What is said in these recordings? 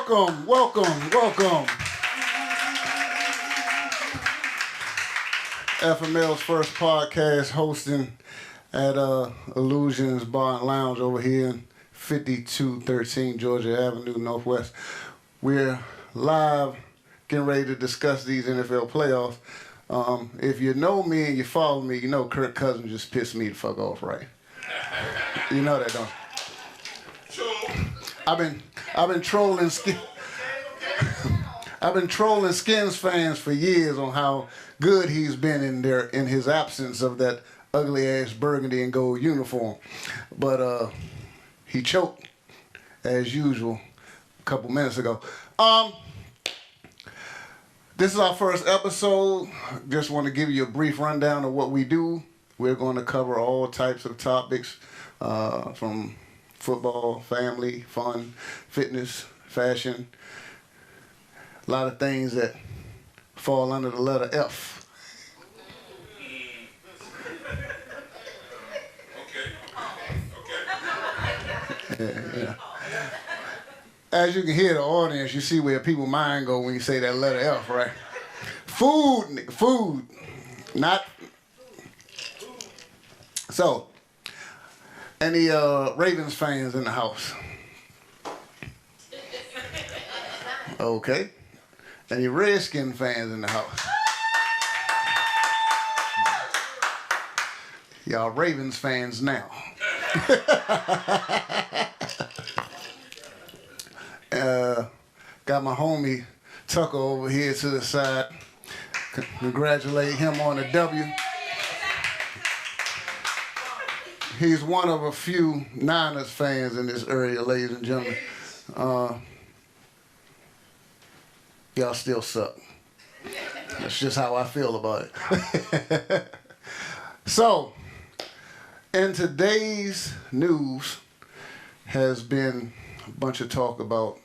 Welcome. FML's first podcast hosting at Illusions Bar and Lounge over here in 5213 Georgia Avenue Northwest. We're live, getting ready to discuss these NFL playoffs. If you know me and you follow me, you know Kirk Cousins just pissed me the fuck off, right? You know that, don't you? I've been trolling Skins fans for years on how good he's been in his absence of that ugly ass burgundy and gold uniform. But he choked as usual a couple minutes ago. This is our first episode. Just want to give you a brief rundown of what we do. We're going to cover all types of topics from football, family, fun, fitness, fashion, a lot of things that fall under the letter F. Yeah. As you can hear the audience, you see where people's mind go when you say that letter F, right? Food, not. So, any Ravens fans in the house? Okay. Any Redskin fans in the house? Y'all Ravens fans now. Got my homie Tucker over here to the side. Congratulate him on the W. He's one of a few Niners fans in this area, ladies and gentlemen. Y'all still suck. That's just how I feel about it. So, in today's news has been a bunch of talk about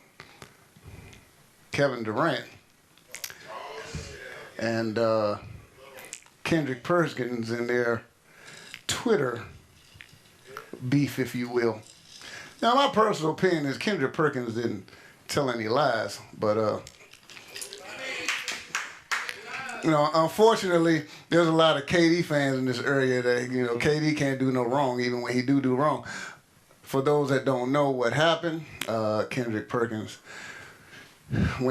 Kevin Durant and Kendrick Perkins and their Twitter beef, if you will. Now, my personal opinion is Kendrick Perkins didn't tell any lies, but unfortunately, there's a lot of KD fans in this area that, KD can't do no wrong, even when he do wrong. For those that don't know what happened, Kendrick Perkins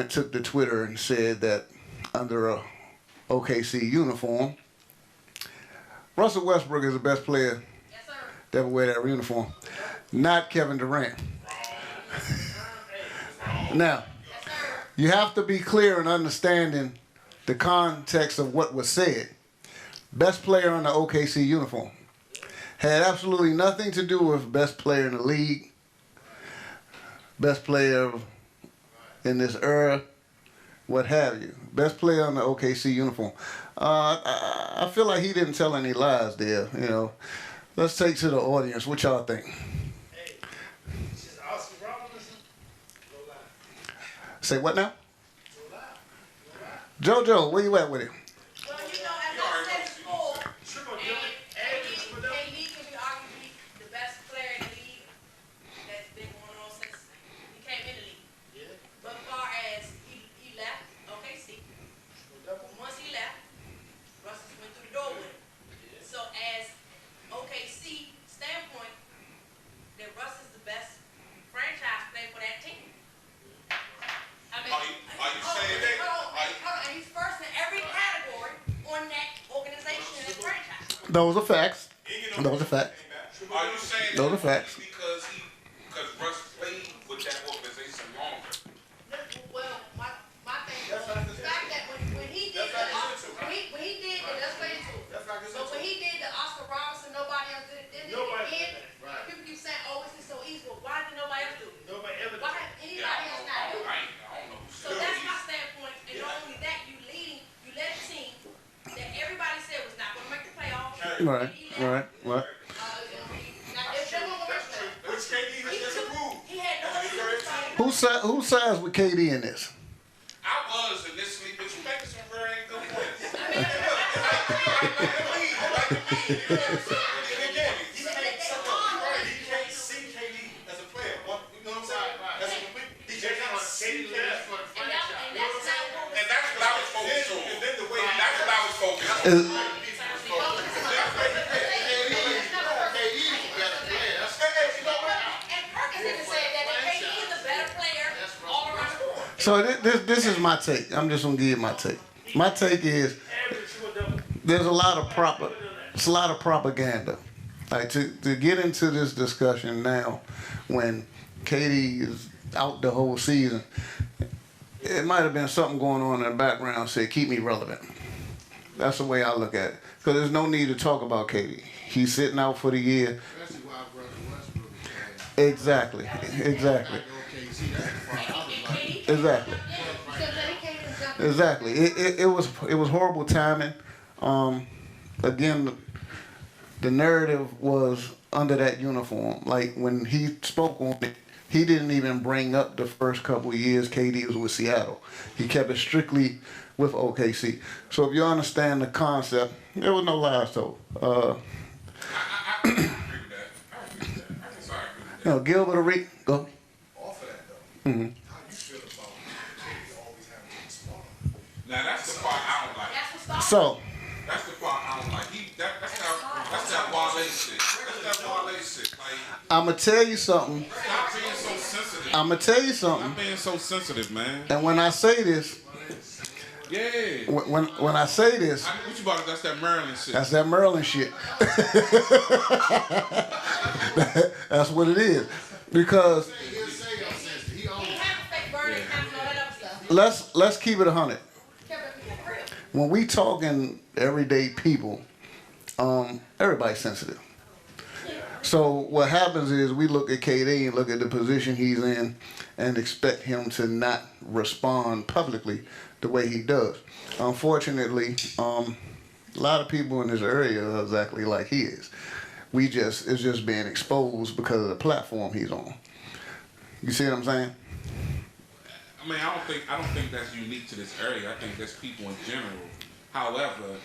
took to Twitter and said that under a OKC uniform, Russell Westbrook is the best player to ever wear that uniform, not Kevin Durant. Now, you have to be clear in understanding the context of what was said. Best player in the OKC uniform had absolutely nothing to do with best player in the league, best player in this era, what have you. Best player in the OKC uniform. I feel like he didn't tell any lies there. Let's take to the audience. What y'all think? Hey, this is Oscar Robinson. Go live. Say what now? Go live. JoJo, where you at with it? Well, as I said before, KD can be arguably the best player in the league that's been going on since he came in the league. Yeah. But as far as he left OKC, once he left, Russ just went through the door with him. Yeah. So as OKC standpoint, that Russ is the best franchise player for that team. I mean, are you saying that? And he's first in every category on that organization and that franchise. Those are facts. Those are facts. Are you saying Those are facts. because Russ played with that organization longer? Well, my thing is the fact that when he did when he did it, that's way into it. But when he did the Oscar Robinson, nobody else did it. Right. People keep saying, "Oh, this is so easy." Well, why did nobody else do it? Nobody ever did. Why did anybody else not do it? I don't know. So that's my standpoint. And not only that, you led a team that everybody said was not going to make the playoffs. Right. Which KD has never proved. He had no other Who sides with KD in this? I was initially, but you making some very good points. He can't see KD as a player. You know what I'm saying? That's a complete. He can't see Is- And Perkins even said that KD is a better player all around the board. So this is my take. I'm just gonna give you my take. My take is there's a lot of propaganda. Like to get into this discussion now, when KD is out the whole season, it might have been something going on in the background. Said keep me relevant. That's the way I look at it. Because there's no need to talk about KD. He's sitting out for the year. Especially while Russell Westbrook is Exactly. Exactly. Exactly. It was horrible timing. Again, the narrative was under that uniform. Like when he spoke on it, he didn't even bring up the first couple of years KD was with Seattle. He kept it strictly with OKC. So if you understand the concept, there was no lies told. I agree with that. I agree with that. You know, Gilbert Arenas, go. Off of that though, how you feel about KD always having to respond? Now that's the part I don't like. That's what started. So, That's the part I don't like. That's that Wale shit. That's that Wale shit. Like, I'm going to tell you something. stop being so sensitive. I'm going to tell you something. Stop being so sensitive, man. And when I say this, Yeah. when I say this, What you about? That's that Maryland shit. that's that Maryland shit. That's what it is. Because He'll say I'm sensitive. He He always had a fake burn and all that other stuff. let's keep it 100. Kept it real. When we talking everyday people, everybody's sensitive. So what happens is we look at KD and look at the position he's in and expect him to not respond publicly the way he does. Unfortunately, a lot of people in this area are exactly like he is. It's just being exposed because of the platform he's on. You see what I'm saying? I mean, I don't think that's unique to this area. I think that's people in general. However,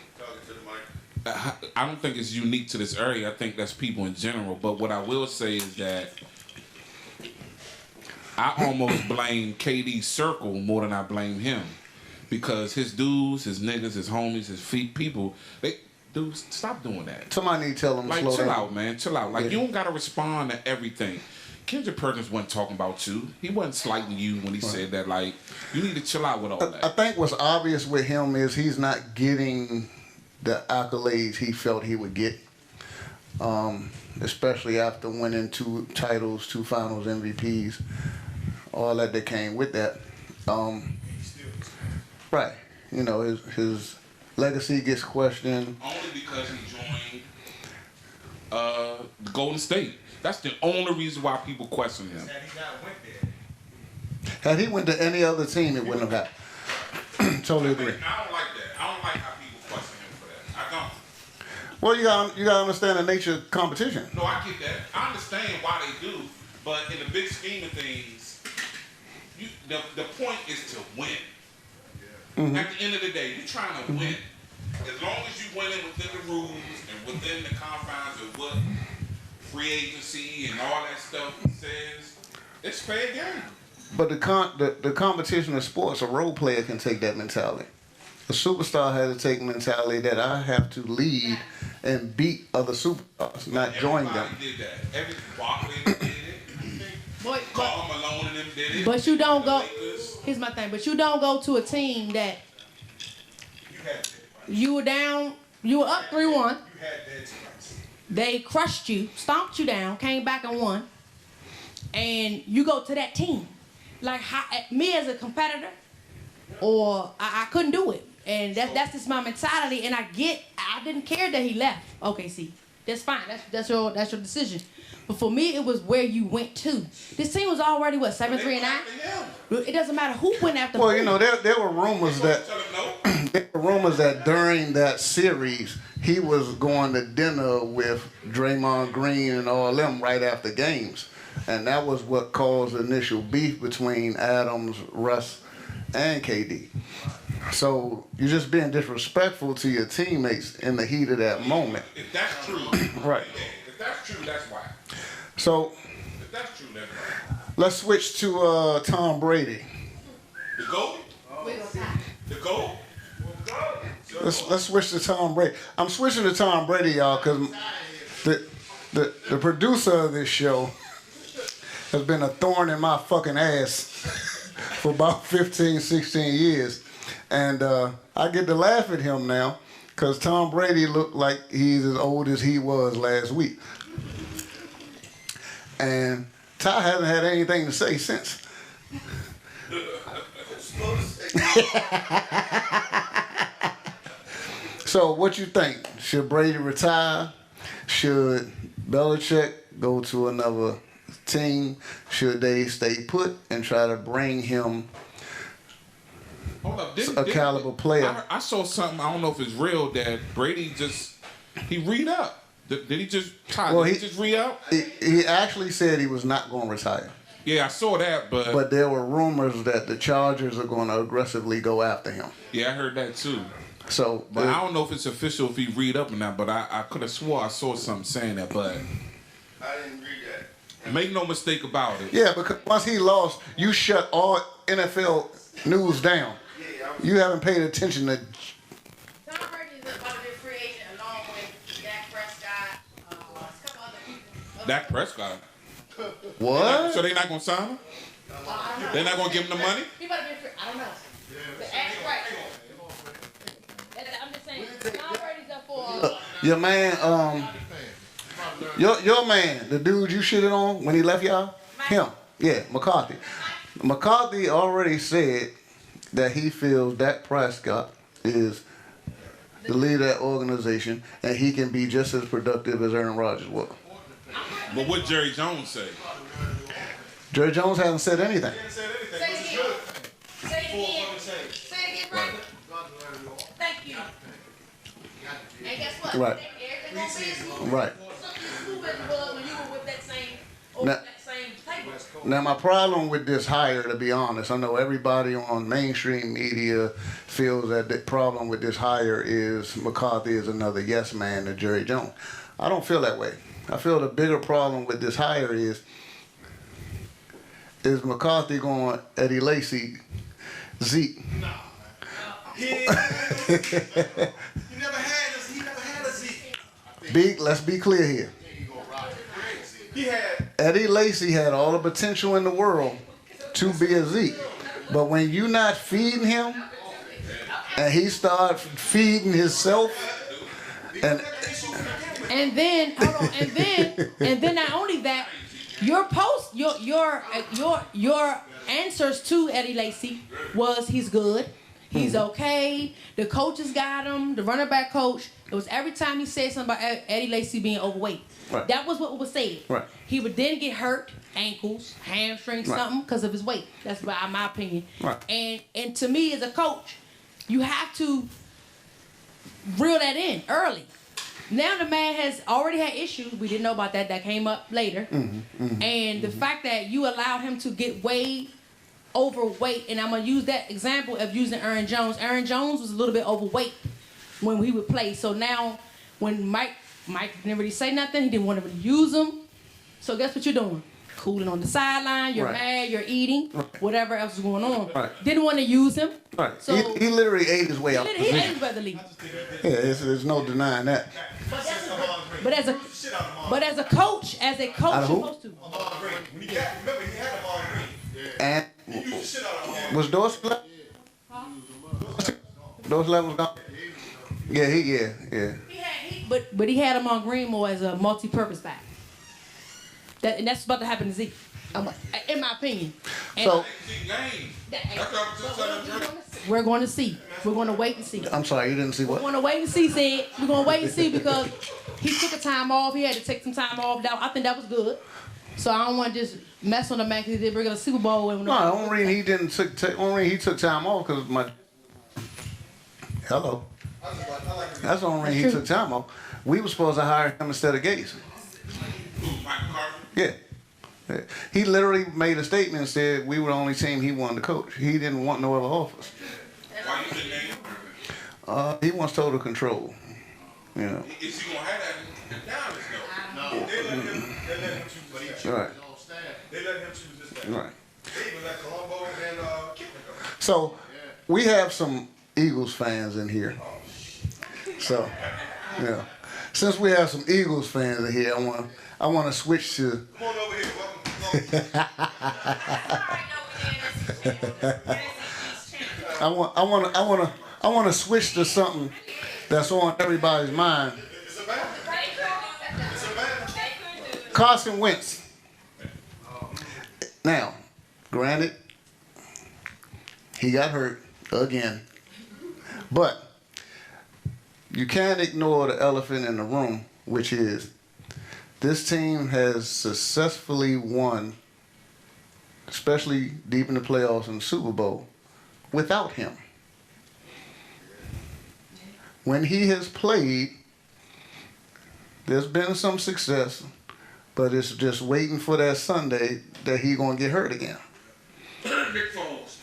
I don't think it's unique to this area. I think that's people in general. But what I will say is that I almost blame KD's circle more than I blame him, because his dudes, his niggas, his homies, his people, dudes, stop doing that. Somebody need to tell him to Like, slow chill down. out, man. Chill out. Like, Yeah. you don't gotta respond to everything. Kendrick Perkins wasn't talking about you. He wasn't slighting you when he said that. Like, you need to chill out with all I that. think what's obvious with him is he's not getting the accolades he felt he would get, especially after winning 2 titles, 2 finals MVPs, all that came with that. Right. You know, his legacy gets questioned. Only because he joined Golden State. That's the only reason why people question him. Had he not went there, Had he went to any other team, it wouldn't have happened. Totally agree. I don't like that. I don't like how people question him for that. I don't. Well, you gotta understand the nature of competition. No, I get that. I understand why they do, but in the big scheme of things, the point is to win. Mm-hmm. At the end of the day, you're trying to win. As long as you win it within the rules and within the confines of what free agency and all that stuff says, it's fair game. But the competition of sports, a role player can take that mentality. A superstar has to take mentality that I have to lead and beat other superstars, not join them. Everybody did that. Every Barkley did it. But Karl Malone and them did it. you don't go. Lakers. Here's my thing. But you don't go to a team that you had you were down. You were up 3-1. you had dead strikes. They crushed you, stomped you down, came back and won, and you go to that team. Like me as a competitor, or I couldn't do it, and that's just my mentality. And I didn't care that he left OKC. That's fine. That's your decision. But for me, it was where you went to. This team was already 7-3-9. It doesn't matter who went after. Well, who. you know, there were rumors that Tell him no. there were rumors that during that series he was going to dinner with Draymond Green and all them right after games, and that was what caused the initial beef between Adams, Russ, and KD. So you're just being disrespectful to your teammates in the heat of that moment. If that's true, Right. If that's true, that's why. So If that's true, that's why. let's switch to Tom Brady. The GOAT? We gonna tie. The GOAT? Let's switch to Tom Brady. I'm switching to Tom Brady, y'all, because the producer of this show has been a thorn in my fucking ass for about 15, 16 years. And I get to laugh at him now because Tom Brady looked like he's as old as he was last week. And Ty hasn't had anything to say since. So what you think? Should Brady retire? Should Belichick go to another team? Should they stay put and try to bring him a caliber player? I saw something, I don't know if it's real, that Brady he re-up. Did he just re-up? He actually said he was not going to retire. Yeah, I saw that, but there were rumors that the Chargers are going to aggressively go after him. Yeah, I heard that too. So, but I don't know if it's official if he read up or not. But I could have swore I saw something saying that. But I didn't read that. Make no mistake about it. Yeah, because once he lost, you shut all NFL news down. You haven't paid attention to. Tom Brady is about to be a free agent along with Dak Prescott, a couple other people. Dak Prescott. What? So they not gonna sign him? They're not gonna give him the money? He about to be a free. I don't know. Ask right. I'm just saying. Tom Brady's up for. Your man, your man, the dude you shitted on when he left y'all, him, yeah, McCarthy. McCarthy already said that he feels Dak Prescott is the leader of that organization and he can be just as productive as Aaron Rodgers was. But what Jerry Jones say? Jerry Jones hasn't said anything. Say it again. Say it again. Say it again, right? Thank you. And guess what? Right. Everything gonna be smooth. Right. Something smooth as it was when you were with that same, that same table. Now, my problem with this hire, to be honest, I know everybody on mainstream media feels that the problem with this hire is McCarthy is another yes man to Jerry Jones. I don't feel that way. I feel the bigger problem with this hire is McCarthy going Eddie Lacy, Zeke. No. He never had a Zeke. Let's be clear here. Eddie Lacy had all the potential in the world to be a Zeke. But when you not feeding him and he start feeding himself and then hold on, and then not only that, your answers to Eddie Lacy was he's good, he's okay, the coaches got him, the running back coach. It was every time he said something about Eddie Lacy being overweight. Right. That was what was said. Right. He would then get hurt, ankles, hamstrings, Right. something because of his weight. That's my opinion. Right. And to me as a coach, you have to reel that in early. Now the man has already had issues. We didn't know about that. That came up later. And the fact that you allowed him to get way overweight, and I'm going to use that example of using Aaron Jones. Aaron Jones was a little bit overweight when he would play. So now when Mike didn't really say nothing, he didn't want to really use him. So guess what you're doing? Cooling on the sideline, you're Right. mad, you're eating, whatever else is going on. Right. Didn't want to use him. Right. So He literally ate his way out. he ate his way out of the league. Yeah, there's no denying that. But as a coach, Out of you're who? supposed to. When he got, remember he had a ball green. And He used the shit out of him. was Dorsey left? Dorsey left was gone? Yeah, But he had him on green more as a multi-purpose back. And that's about to happen to Zeke, in my opinion. And So we're going to see. We're going to wait and see. I'm sorry, you didn't see We're what? going to wait and see, Sid. We're going to wait and see because he took a time off. He had to take some time off. I think that was good. So I don't want to just mess on the man because he did bring a Super Bowl. No, the only reason he didn't only reason he took time off because my. Hello. That's the only reason he took time off. We were supposed to hire him instead of Gates. Yeah. Yeah. He literally made a statement and said we were the only team he wanted to coach. He didn't want no other offers. Why you didn't name him? He wants total control. You know. Is he gonna have that down? No, they let him choose his staff. Right. They let him choose his staff. Right. They even let Colombo and Kiffin go. So we have some Eagles fans in here. So, yeah. Since we have some Eagles fans in here, I want to switch to. Come on over here. Welcome. I want to switch to something that's on everybody's mind. It's a bad. It's a bad. Carson Wentz. Now, granted, he got hurt again, but you can't ignore the elephant in the room, which is this team has successfully won, especially deep in the playoffs and the Super Bowl, without him. When he has played, there's been some success, but it's just waiting for that Sunday that he's going to get hurt again. Big Foles.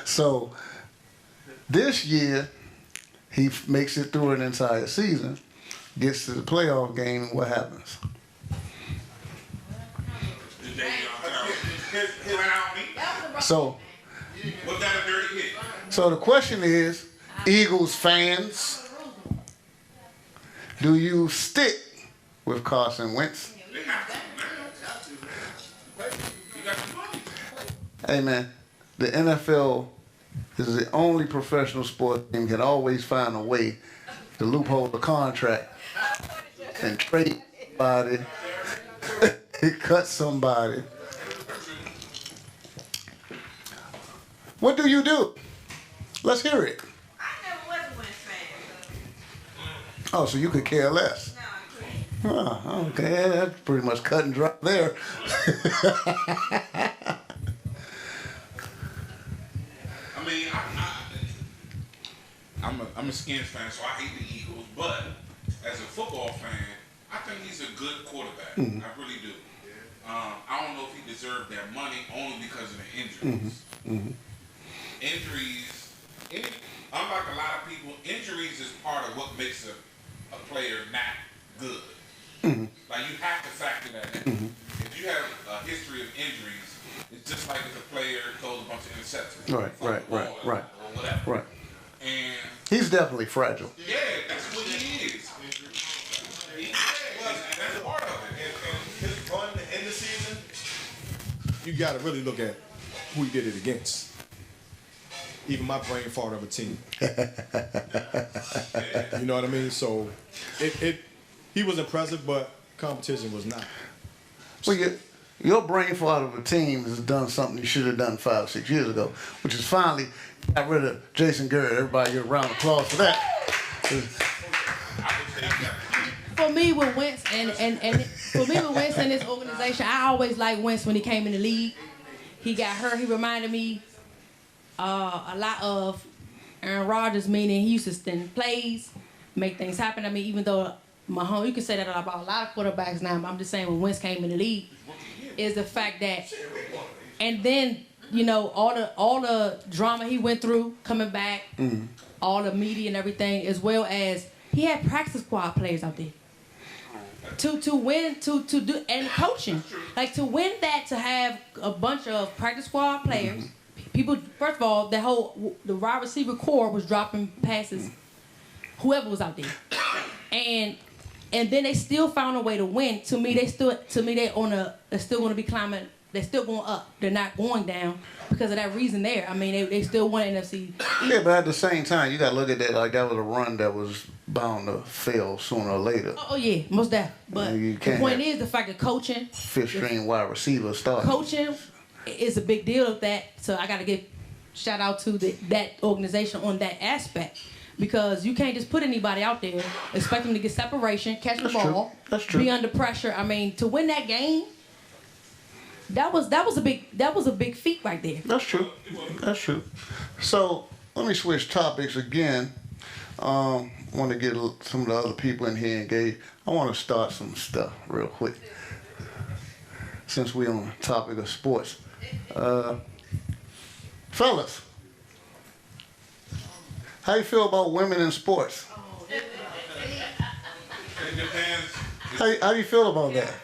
So this year, he makes it through an entire season, gets to the playoff game, and what happens? So, Was that a dirty hit? so the question is, Eagles fans, do you stick with Carson Wentz? They have to. You got the money. Hey man, the NFL is the only professional sport team can always find a way to loophole the contract and trade somebody, cut somebody. What do you do? Let's hear it. I never was a Wentz fan. Oh, so you could care less. No, I couldn't. Oh, okay, that's pretty much cut and dry there. I mean, I'm a Skins fan, so I hate the Eagles. But as a football fan, I think he's a good quarterback. I really do. I don't know if he deserved that money only because of the injuries. Injuries, unlike a lot of people, injuries is part of what makes a player not good. Like you have to factor that in. If you have a history of injuries, it's just like if a player throws a bunch of interceptions. Right. Or whatever. Right. And He's definitely fragile. yeah, that's what he is. And that's part of it. And his run in the season, You got to really look at who he did it against. Even my brain fart of a team. You know what I mean? So he was impressive, but competition was not. Well, your brain fart of a team has done something you should have done 5 or 6 years ago, which is finally got rid of Jason Garrett. Everybody get a round of applause for that. For me with Wentz and this organization, I always liked Wentz when he came in the league. He got hurt. He reminded me a lot of Aaron Rodgers, meaning he used to extend plays, make things happen. I mean, even though Mahomes, you can say that about a lot of quarterbacks now, but I'm just saying when Wentz came in the league, is the fact that, and then, you know, all the drama he went through coming back, all the media and everything, as well as he had practice squad players out there. To win, to do, and coaching. Like, to win that, to have a bunch of practice squad players, people, first of all, the wide receiver core was dropping passes, whoever was out there. And then they still found a way to win. To me, they're still going to be climbing. They're still going up. They're not going down because of that reason there. I mean, they still won NFC. Yeah, but at the same time, you got to look at that like that was a run that was bound to fail sooner or later. Oh yeah, most definitely. But You the can't point have is the fact that coaching, Fifth-string wide receiver starting. coaching is a big deal of that. So I got to give shout out to that organization on that aspect. Because you can't just put anybody out there, expect them to get separation, catch the ball, That's true. be under pressure. I mean, to win that game, that was a big feat right there. That's true. That's true. So let me switch topics again. Want to get some of the other people in here engaged. I want to start some stuff real quick. Since we're on the topic of sports, fellas, how you feel about women in sports? It depends. How do you feel about that?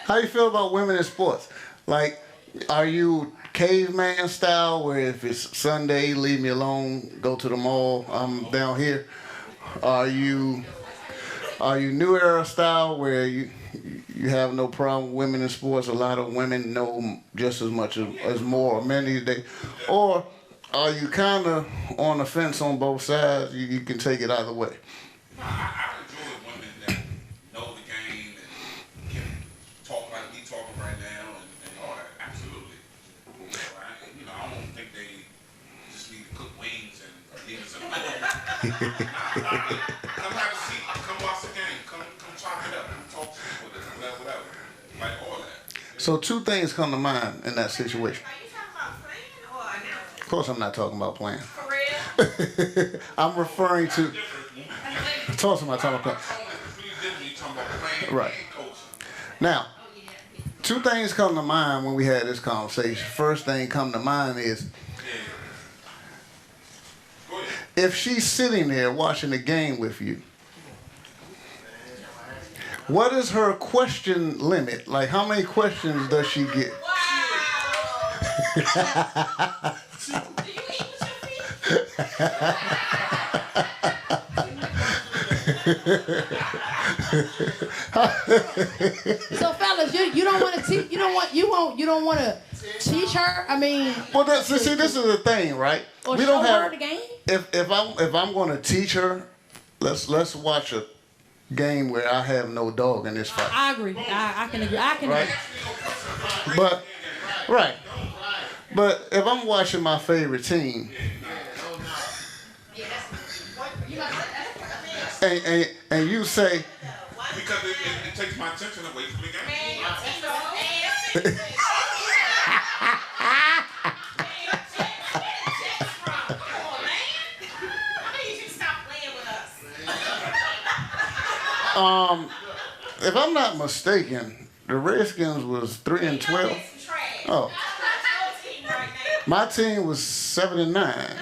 How you feel about women in sports? Like, Are you caveman style where if it's Sunday, leave me alone, go to the mall, I'm down here? Are you new era style where you have no problem with women in sports? A lot of women know just as much as more men these days. Or are you kind of on the fence on both sides? You can take it either way. I enjoy women that know the game and can talk like we talking right now and all that. Absolutely. I don't think they just need to cook wings and leave us alone. Come have a seat. Come watch the game. Come chop it up. Come talk to people. Whatever. Like all that. So two things come to mind in that situation. Are you talking about playing or announcing? Of course I'm not talking about playing. For real? I'm referring to... Talk to my talking about right. Now, two things come to mind when we had this conversation. First thing come to mind is if she's sitting there watching the game with you, what is her question limit? Like, how many questions does she get? Do you eat with your feet? So fellas, you don't want to teach. You don't want to teach her. I mean, well, see, this is the thing, right? Or We don't show have. her the game? If I'm going to teach her, let's watch a game where I have no dog in this fight. I agree. I can agree. I can Right. agree. But right. But if I'm watching my favorite team, and you say, Because it takes my attention away from the game. Man, your team is ass. Man, come on, man. I need you to stop playing with us. if I'm not mistaken, the Redskins was 3-12. Oh, my team was 7-9.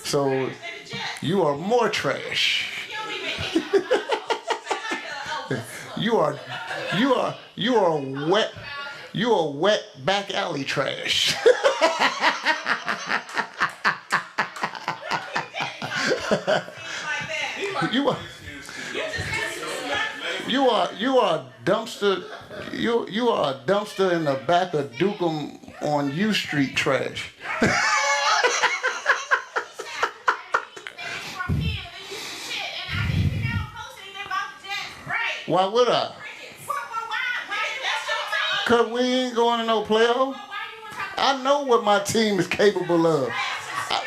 So you are more trash. You are wet back alley trash. You are dumpster. You are a dumpster in the back of Dukem on U Street trash. Why would I? Cause we ain't going to no playoff. I know what my team is capable of.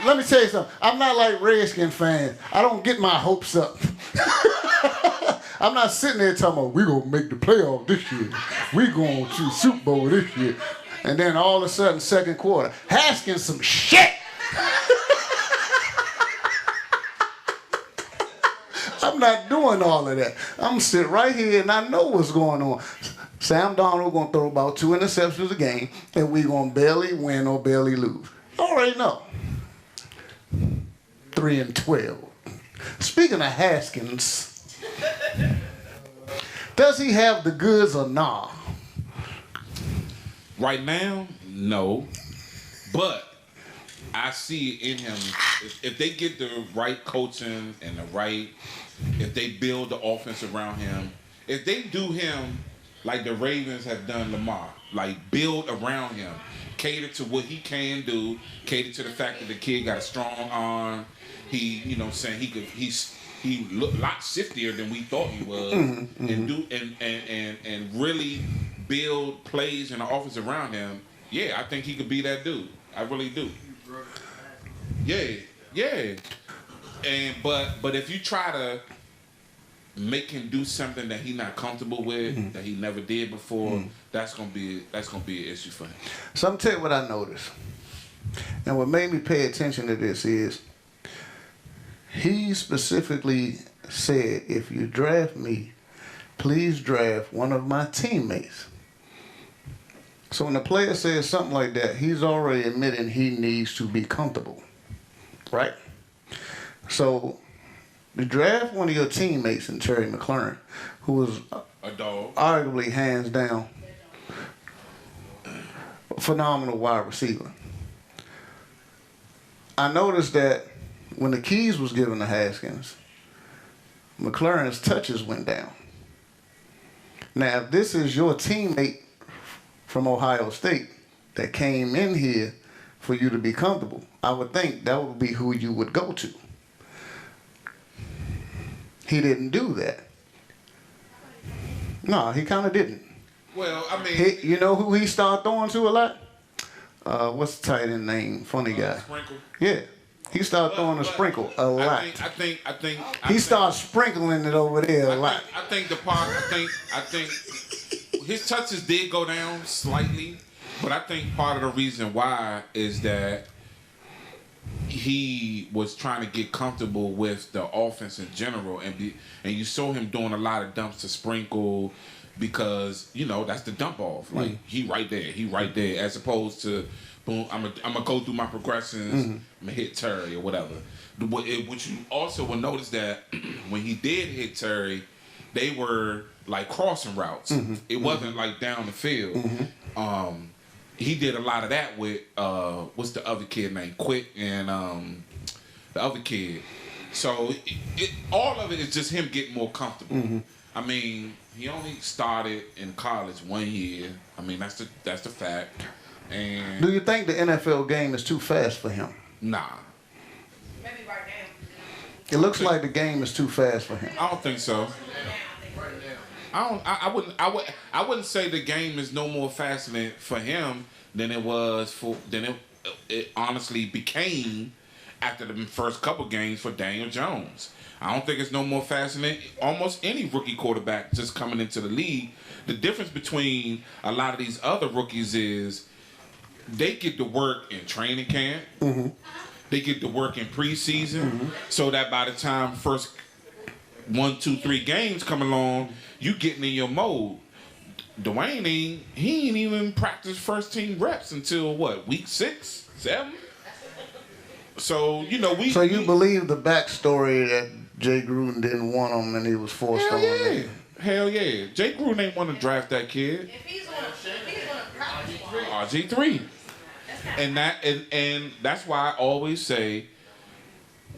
Let me tell you something. I'm not like Redskin fans. I don't get my hopes up. I'm not sitting there talking about, we're going to make the playoff this year. We're going to Super Bowl this year. And then all of a sudden, second quarter, Haskins some shit. I'm not doing all of that. I'm sitting right here and I know what's going on. Sam Darnold going to throw about 2 interceptions a game and we're going to barely win or barely lose. I already know. 3-12. Speaking of Haskins, does he have the goods or nah? Right now, no. But I see in him, if they get the right coaching and if they build the offense around him, if they do him like the Ravens have done Lamar, like build around him, cater to what he can do, cater to the fact that the kid got a strong arm, he looked a lot shiftier than we thought he was, and really build plays in the offense around him. Yeah, I think he could be that dude. I really do. Yeah. But if you try to make him do something that he's not comfortable with, that he never did before, that's gonna be an issue for him. So I'm tell you what I noticed, and what made me pay attention to this is he specifically said, "If you draft me, please draft one of my teammates." So when the player says something like that, he's already admitting he needs to be comfortable, right? So to draft one of your teammates in Terry McLaurin, who was a dog, arguably hands down phenomenal wide receiver. I noticed that when the keys was given to Haskins, McLaurin's touches went down. Now, if this is your teammate from Ohio State that came in here for you to be comfortable, I would think that would be who you would go to. He didn't do that. No, he kind of didn't. Well, I mean, You know who he started throwing to a lot? What's the tight end name? Funny guy. Sprinkle. Yeah. He started throwing a sprinkle a lot. I think. He started sprinkling it over there a lot. I think the part. I think his touches did go down slightly, but I think part of the reason why is that he was trying to get comfortable with the offense in general, and you saw him doing a lot of dumps to Sprinkle because that's the dump off. Like he right there, as opposed to boom. I'm gonna go through my progressions. I'm gonna hit Terry or whatever. Which you also will notice that when he did hit Terry, they were like crossing routes. It wasn't like down the field. He did a lot of that with what's the other kid named Quick and the other kid. So all of it is just him getting more comfortable. I mean, he only started in college 1 year. I mean, that's the fact. And Do you think the NFL game is too fast for him? nah, Maybe right now. It looks like the game is too fast for him. I don't think so. I wouldn't say the game is no more fascinating for him than it honestly became after the first couple games for Daniel Jones. I don't think it's no more fascinating. Almost any rookie quarterback just coming into the league. The difference between a lot of these other rookies is they get to work in training camp. They get to work in preseason, so that by the time first 1, 2, 3 games come along, you getting in your mode. Dwayne ain't even practiced first team reps until what, week 6, 7? So So you believe the backstory that Jay Gruden didn't want him and he was forced on him? Hell yeah. Jay Gruden ain't want to draft that kid. If he's gonna practice, RG3. And that's why I always say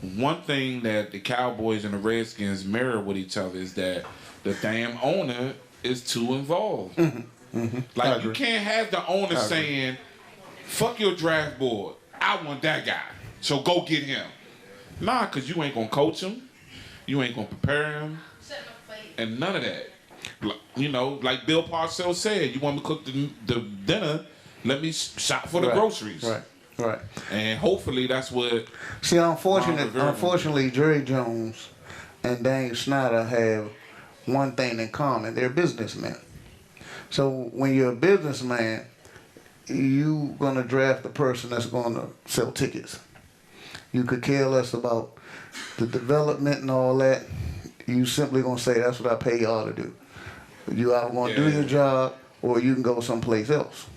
one thing that the Cowboys and the Redskins mirror with each other is that the damn owner is too involved. Like you can't have the owner saying, fuck your draft board. I want that guy. So go get him. Nah, because you ain't going to coach him. You ain't going to prepare him. And none of that. Like Bill Parcells said, you want me to cook the dinner, let me shop for the groceries. Right. And hopefully that's what... See, unfortunately, Jerry Jones and Daniel Snyder have one thing in common. They're businessmen. So when you're a businessman, you going to draft the person that's going to sell tickets. You could care less about the development and all that. You simply going to say, that's what I pay y'all to do. You either going to do your job or you can go someplace else.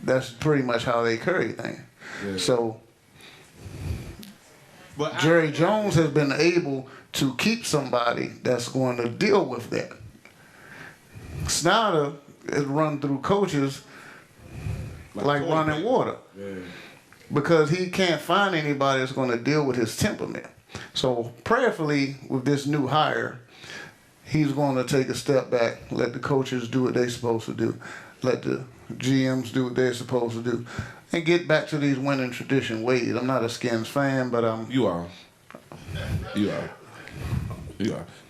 That's pretty much how they carry things. Yeah. So Jerry Jones has been able to keep somebody that's going to deal with that. Snyder is run through coaches like running water. Yeah. Because he can't find anybody that's going to deal with his temperament. So prayerfully, with this new hire, he's going to take a step back, let the coaches do what they're supposed to do, let the GMs do what they're supposed to do, and get back to these winning tradition ways. I'm not a Skins fan, but I'm... You are.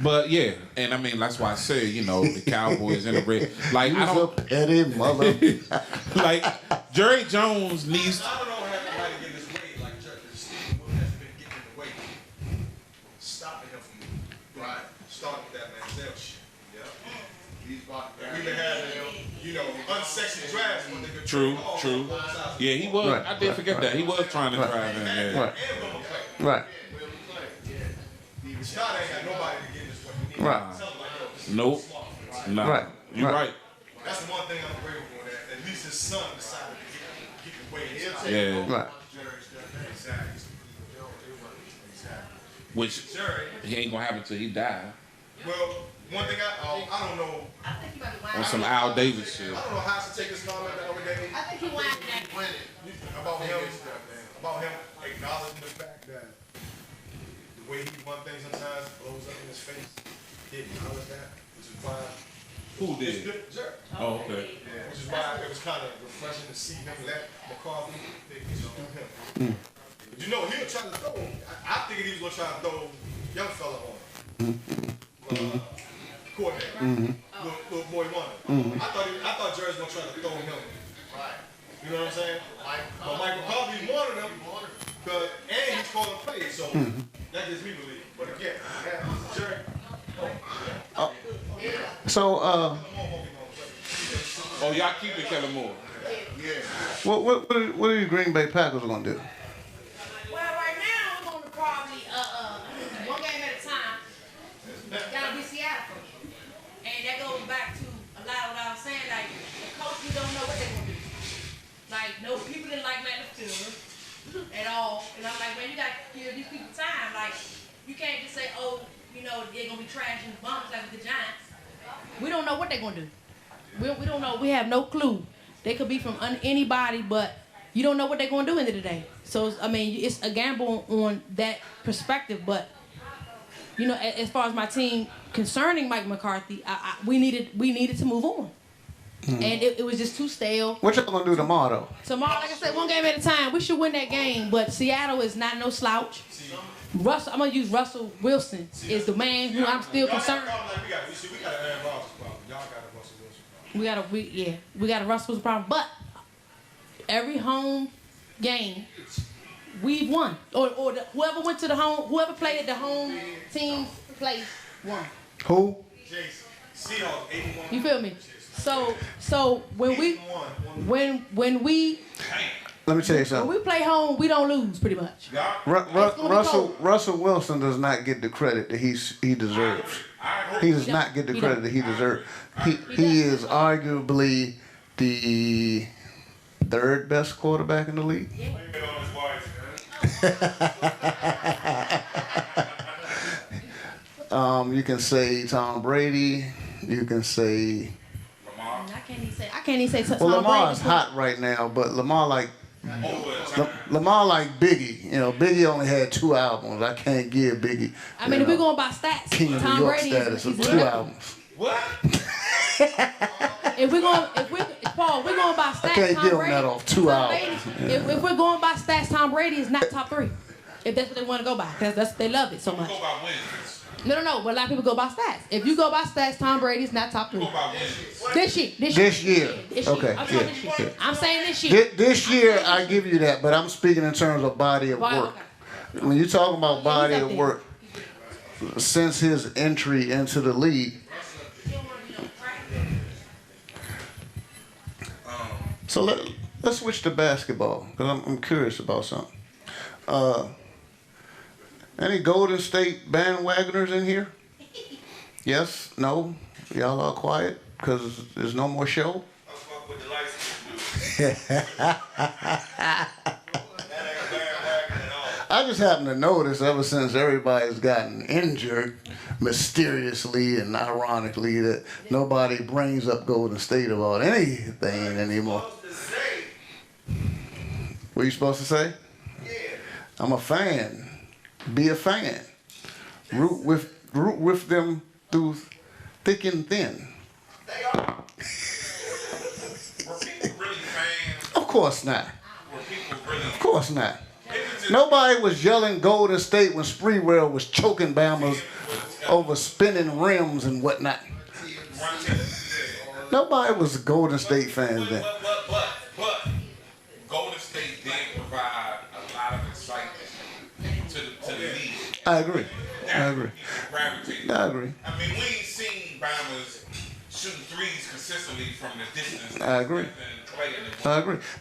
But yeah, and I mean that's why I say, the Cowboys and the Red. Like I don't. A petty mother. Like Jerry Jones needs. I don't know what happened to get in his way, like this woman has been getting in the way, stopping him from starting with that Manziel shit. Yeah. We've been having unsexy drafts when they could True. Yeah, he was. Right, I did forget that he was trying to drive in. Yeah. Right. Scott ain't got nobody to get in this way. Right. Nope. No. Right. You're right. That's the one thing I'm grateful for. That at least his son decided to get the way. Yeah. Right. Which he ain't gonna have until he die. Well, one thing I don't know. I think you might be On some Al Davis shit. I don't know how to take this comment the other day I think he winding that. about him acknowledging the fact that the way he run things sometimes blows up in his face. He acknowledged that, which is why. Who It's did? good, sure. Oh, okay. Yeah, which is why it was kind of refreshing to see him let McCarthy do him. But you know, he was trying to throw. I figured he was gonna try to throw young fella on him. Coordinator, little boy Wonder. I thought Jerry's gonna try to throw him. Right. You know what I'm saying? But Mike McCarthy wanted him because and he's calling plays, so that gives me belief. But again, Jerry. So, Oh, y'all keep it, Kellen Moore. what are the Green Bay Packers gonna do? Well, right now we're going to probably one game at a time. Gotta be Seattle first, and that goes back to a lot of what I was saying. Like the coaches don't know what they're gonna do. Like no people didn't like Matt LaFleur at all, and I'm like, man, you gotta give these people time. Like you can't just say, oh, you know, they're gonna be trash and bumps like with the Giants. We don't know what they're gonna do. We don't know. We have no clue. They could be from anybody, but you don't know what they're gonna do end of the day. So I mean, it's a gamble on that perspective. But you know, as far as my team concerning Mike McCarthy, we needed to move on, and it was just too stale. What y'all gonna do tomorrow? Tomorrow, like I said, one game at a time. We should win that game, but Seattle is not no slouch. Russell, I'm gonna use Russell Wilson is the man who I'm still concerned. We got an Aaron Rodgers problem. Y'all got a Russell Wilson problem. We got a Russell Wilson problem. But every home game we've won, whoever went to whoever played at the home team place won. Who? Jason, Seahawks 81. You feel me? So when we Let me tell you when something. we play home, we don't lose pretty much. Russell Wilson does not get the credit that he deserves. He does not get the credit that he deserves. He is arguably the third best quarterback in the league. You can say Tom Brady. You can say. I can't even say. Well, Lamar's hot right now, but Lamar like Biggie. You know, Biggie only had 2 albums. I can't give Biggie. I mean, if we're going by stats, King of Tom New York Brady status of is 2 albums. What? Paul, we're going by stats. I can't Tom give him Brady, that off 2 albums. If we're going by stats, Tom Brady is not top 3. If that's what they want to go by, because they love it so much. Go by wins. No. But a lot of people go by stats. If you go by stats, Tom Brady's not top 3. Go by wins. This year. Okay. I'm saying this year. I'm saying this year. This year, I give you that, but I'm speaking in terms of body of work. When you're talking about body of work, since his entry into the league, so let's switch to basketball, because I'm curious about something. Any Golden State bandwagoners in here? Yes? No? Y'all are quiet because there's no more show? I just happen to notice ever since everybody's gotten injured, mysteriously and ironically, that nobody brings up Golden State about anything anymore. What are you supposed to say? I'm a fan. Be a fan. Root with them through thick and thin. They are. Were people really fans? Of course not. Were people really? Of course not. Nobody was yelling Golden State when Spreewell was choking Bama's over spinning rims and whatnot. Nobody was Golden State fans then. But Golden State did provide a lot of excitement to the league. I agree. I mean, we ain't seen Bama's shooting threes consistently from the distance. I agree.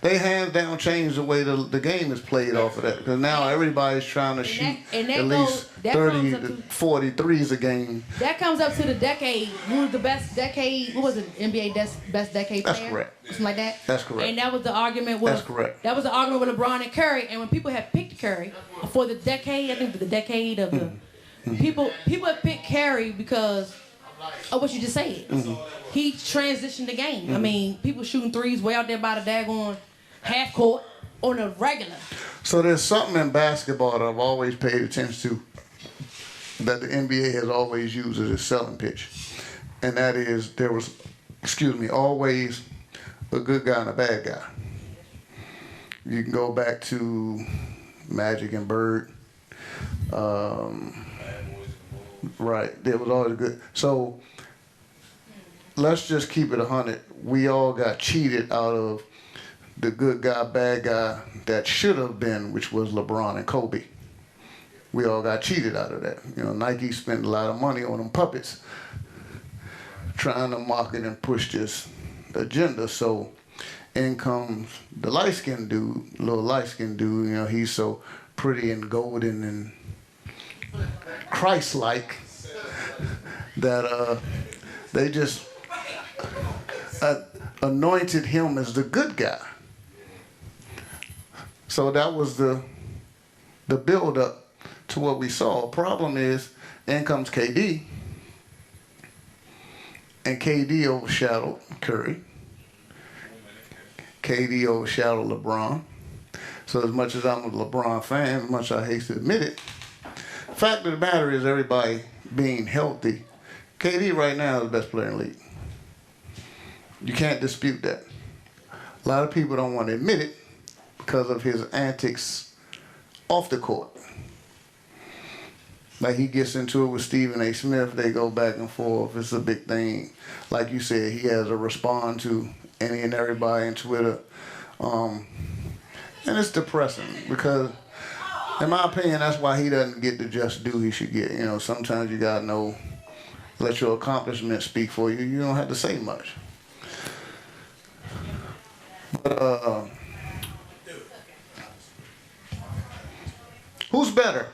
They hands down changed the way the game is played off of that, because now everybody's trying to shoot at least 30 to 40 threes a game. That comes up to the decade. Who was the best decade? What was it? NBA best decade player? That's correct. Something like that. That's correct. And that was the argument with. That's correct. That was the argument with LeBron and Curry. And when people had picked Curry for the decade, I think the decade of People pick Curry because of what you just said. He transitioned the game. I mean, people shooting threes way out there by the daggone half court on a regular. So there's something in basketball that I've always paid attention to that the NBA has always used as a selling pitch. And that is there was, always a good guy and a bad guy. You can go back to Magic and Bird. Right, there was always good. So let's just keep it 100. We all got cheated out of the good guy, bad guy that should have been, which was LeBron and Kobe. We all got cheated out of that. Nike spent a lot of money on them puppets trying to market and push this agenda. So in comes the light-skinned dude, little light-skinned dude, he's so pretty and golden and Christ-like that they just anointed him as the good guy. So that was the build-up to what we saw. Problem is, in comes KD, and KD overshadowed Curry. KD overshadowed LeBron. So as much as I'm a LeBron fan, as much as I hate to admit it, fact of the matter is everybody being healthy. KD right now is the best player in the league. You can't dispute that. A lot of people don't want to admit it because of his antics off the court. Like he gets into it with Stephen A. Smith, they go back and forth. It's a big thing. Like you said, he has to respond to any and everybody on Twitter. And it's depressing because, in my opinion, that's why he doesn't get the just due he should get. Sometimes you got to let your accomplishments speak for you. You don't have to say much. But, who's better?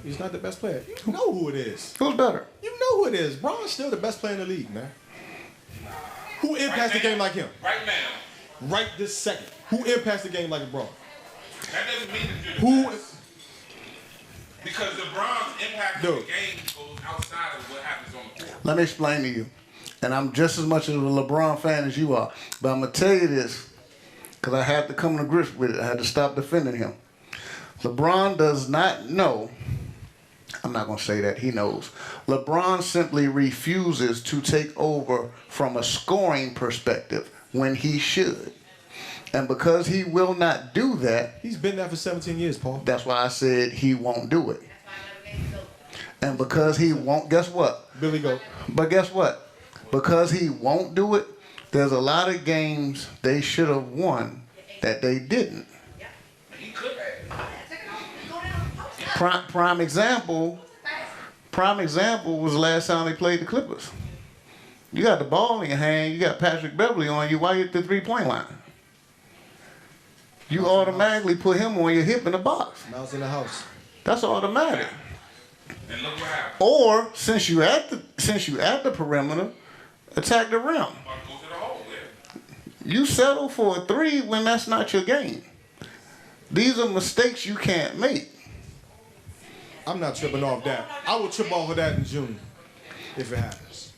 He's not the best player. You know who it is. Who's better? You know who it is. Bron's still the best player in the league, man. Who impacts the game like him? Right now. Right this second. Who impacts the game like LeBron? That doesn't mean that you're the best. Because LeBron's impact on the game goes outside of what happens on the court. Let me explain to you. And I'm just as much of a LeBron fan as you are. But I'm going to tell you this because I had to come to grips with it. I had to stop defending him. LeBron does not know. I'm not going to say that. He knows. LeBron simply refuses to take over from a scoring perspective when he should. And because he will not do that. He's been there for 17 years, Paul. That's why I said he won't do it. And because he won't, guess what? Billy Goat. But guess what? Because he won't do it, there's a lot of games they should have won that they didn't. Prime example was the last time they played the Clippers. You got the ball in your hand, you got Patrick Beverly on you, why you at the three-point line? You automatically put him on your hip in the box. Mouse in the house. That's automatic. And look what happened. Or since you at the perimeter, attack the rim. Go to the hole, yeah. You settle for a three when that's not your game. These are mistakes you can't make. I'm not tripping off that. I will trip off of that in June if it happens.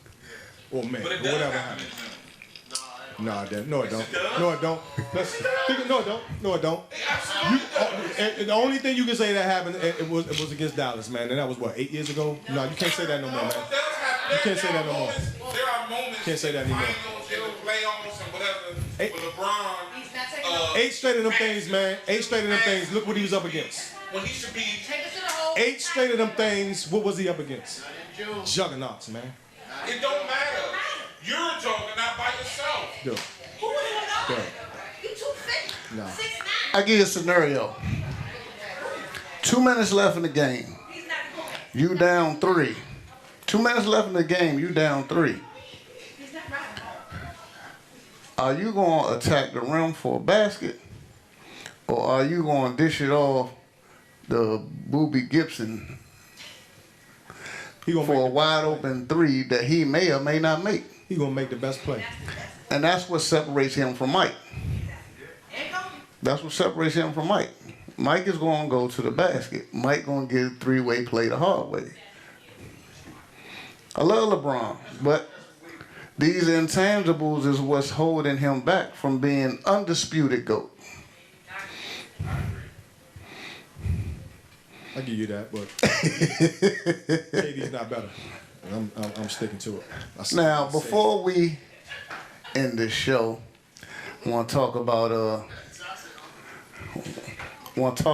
Or May, or But it does whatever happen. happens. No, it don't. No, it don't. No, it don't. No, it don't. No, it don't. And the only thing you can say that happened, it was against Dallas, man. And that was, what, 8 years ago? No, you can't say that no more, man. You can't say that no more. There are moments. Can't say that anymore. Finals, in the playoffs and whatever. Hey. With LeBron. 8 straight of them things, man. 8 straight of them things. Look what he was up against. When he should be. 8 straight of them things. What was he up against? Juggernauts, man. It don't matter. You're a juggernaut by yourself. Dude. You too fit. No. 6'9". I give you a scenario. 2 minutes left in the game. You down 3. 2 minutes left in the game. You down 3. He's not right. Are you going to attack the rim for a basket? Or are you going to dish it off the Booby Gibson for a wide open 3 that he may or may not make? He going to make the best play. And that's what separates him from Mike. That's what separates him from Mike. Mike is going to go to the basket. Mike going to get a three-way play the hard way. I love LeBron, but these intangibles is what's holding him back from being undisputed GOAT. I give you that, but KD's not better. And I'm sticking to it. Now, before we end this show, I want to talk about what's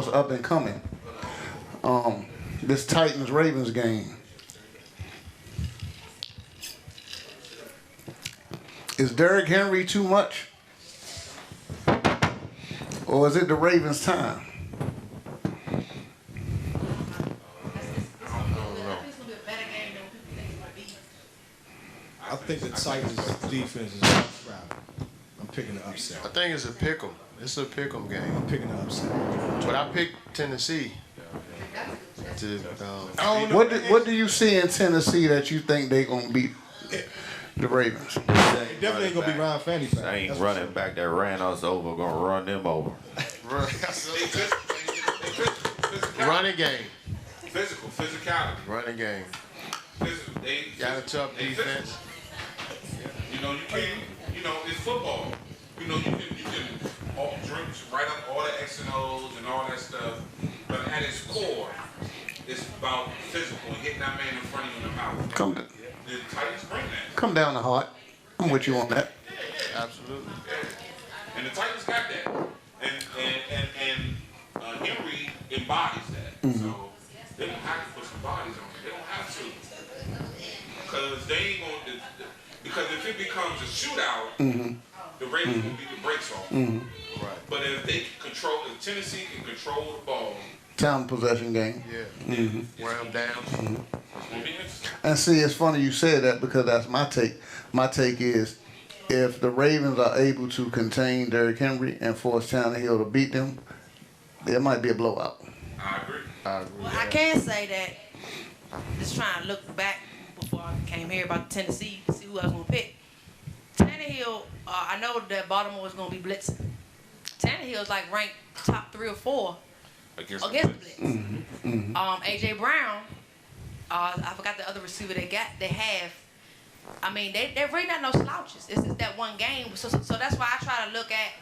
up and coming. This Titans Ravens game. Is Derrick Henry too much? Or is it the Ravens' time? I think the Titans' defense is proud. I'm picking the upset. I think it's a pick 'em. It's a pick 'em game. I'm picking the upset. But I picked Tennessee. What do you see in Tennessee that you think they gonna beat the Ravens? It definitely ain't gonna be Ryan Fanny back. I ain't running back that ran us over, gonna run them over. Running game. Physicality. Running game. They Got a tough defense. You know, you can't. You know, it's football. You know, you can all drink, write up all the X and O's and all that stuff. But at its core, it's about physical, hitting that man in front of you in the mouth. The Titans bring that. Come down the heart. I'm with you on that. Absolutely. And the Titans got that. And Henry embodies that. So they don't have to put some bodies on it. They don't have to. Because they ain't going to. Because if it becomes a shootout, the Ravens will beat the brakes off. Right. But if they can control, if Tennessee can control the ball, Time possession game. Yeah. Wear them down. it's going to be interesting. And see, it's funny you said that because that's my take. My take is if the Ravens are able to contain Derrick Henry and force Tannehill to beat them, there might be a blowout. I agree. Well, I can say that, just trying to look back before I came here about Tennessee, see who I was going to pick. Tannehill, I know that Baltimore is going to be blitzing. Tannehill's like ranked top 3 or 4 against the blitz. A.J. Brown, I forgot the other receiver they have. I mean, they're really not no slouches. It's just that one game. So that's why I try to look at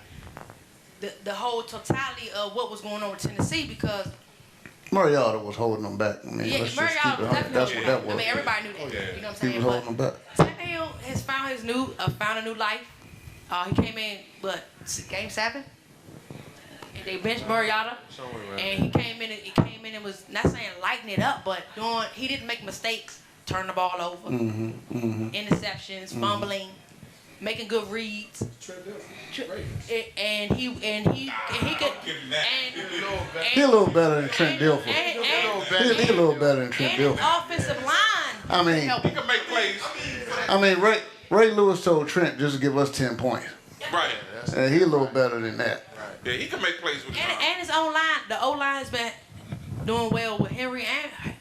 the whole totality of what was going on with Tennessee because Mariota was holding them back. I mean, let's just keep it 100. That's what that was. I mean, everybody knew that. You know what I'm saying? He was holding them back. Tannehill has found a new life. He came in, game 7? And they benched Mariota. And he came in and was not saying lighting it up, but he didn't make mistakes, turn the ball over, interceptions, fumbling, making good reads. And he could. He a little better than Trent Dilfer. He a little better than Trent And his Dilfer. offensive line. I mean, He can make plays. Ray Lewis told Trent just give us 10 points. Right. And he a little better than that. Yeah, he can make plays with his arm. And his own line. The O-line has been doing well with Henry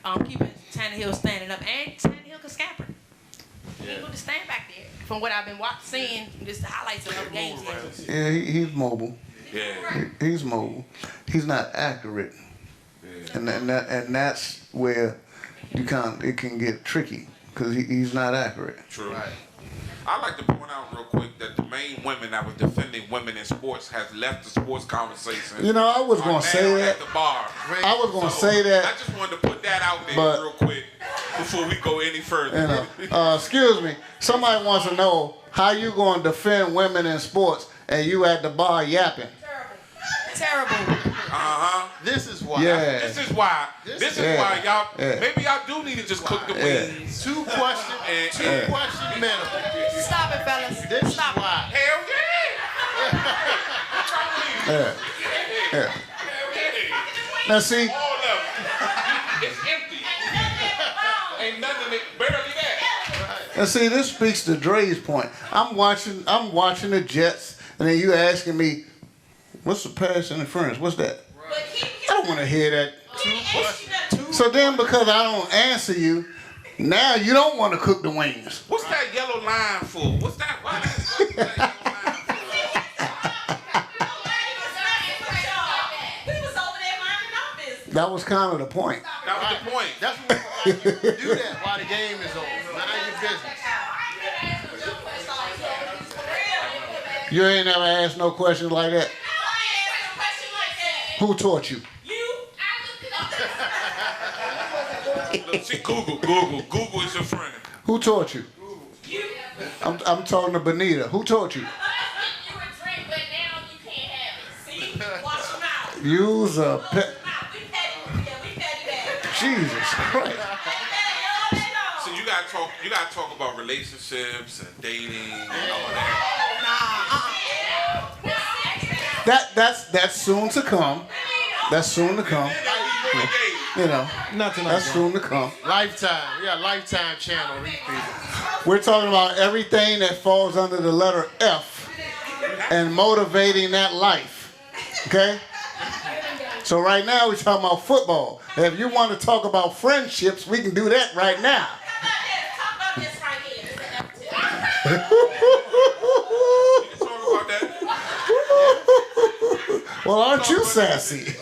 and keeping Tannehill standing up. And Tannehill can scamper. He can stand back there. From what I've been seeing, just the highlights of other games. Yeah, he's mobile. Yeah. He's mobile. He's not accurate. And that's where it can get tricky because he's not accurate. True. Right. I'd like to point out real quick that the main women that was defending women in sports has left the sports conversation. You know, I was going to say that. At the bar. I was going to say that. I just wanted to put that out there real quick before we go any further. Excuse me. Somebody wants to know how you going to defend women in sports and you at the bar yapping. Terrible. This is why. Yeah. This is why y'all. Maybe y'all do need to just cook the wings. Two questions minimum. Stop it, fellas. This Stop is why. Hell yeah. Yeah. Now see. All of it. It's empty. Ain't nothing. Barely that. And see, this speaks to Dre's point. I'm watching the Jets, and then you asking me, what's the pass interference? What's that? I don't want to hear that. So then, because I don't answer you, now you don't want to cook the wings. What's that yellow line for? What's that? What's that yellow line for? That was kind of the point. That was the point. That's what we like you to do that while the game is over. Mind your business. You ain't never asked no questions like that. Who taught you? Look, see, Google is your friend. Who taught you? I'm talking to Benita. Who taught you? Use a pet. Jesus Christ. So you gotta talk about relationships and dating and all that. That's soon to come. That's soon to come. You know, Not tonight. that's soon to come. Lifetime. We got Lifetime channel. These people. We're talking about everything that falls under the letter F and motivating that life. Okay? So right now we're talking about football. If you want to talk about friendships, we can do that right now. Well, aren't you sassy?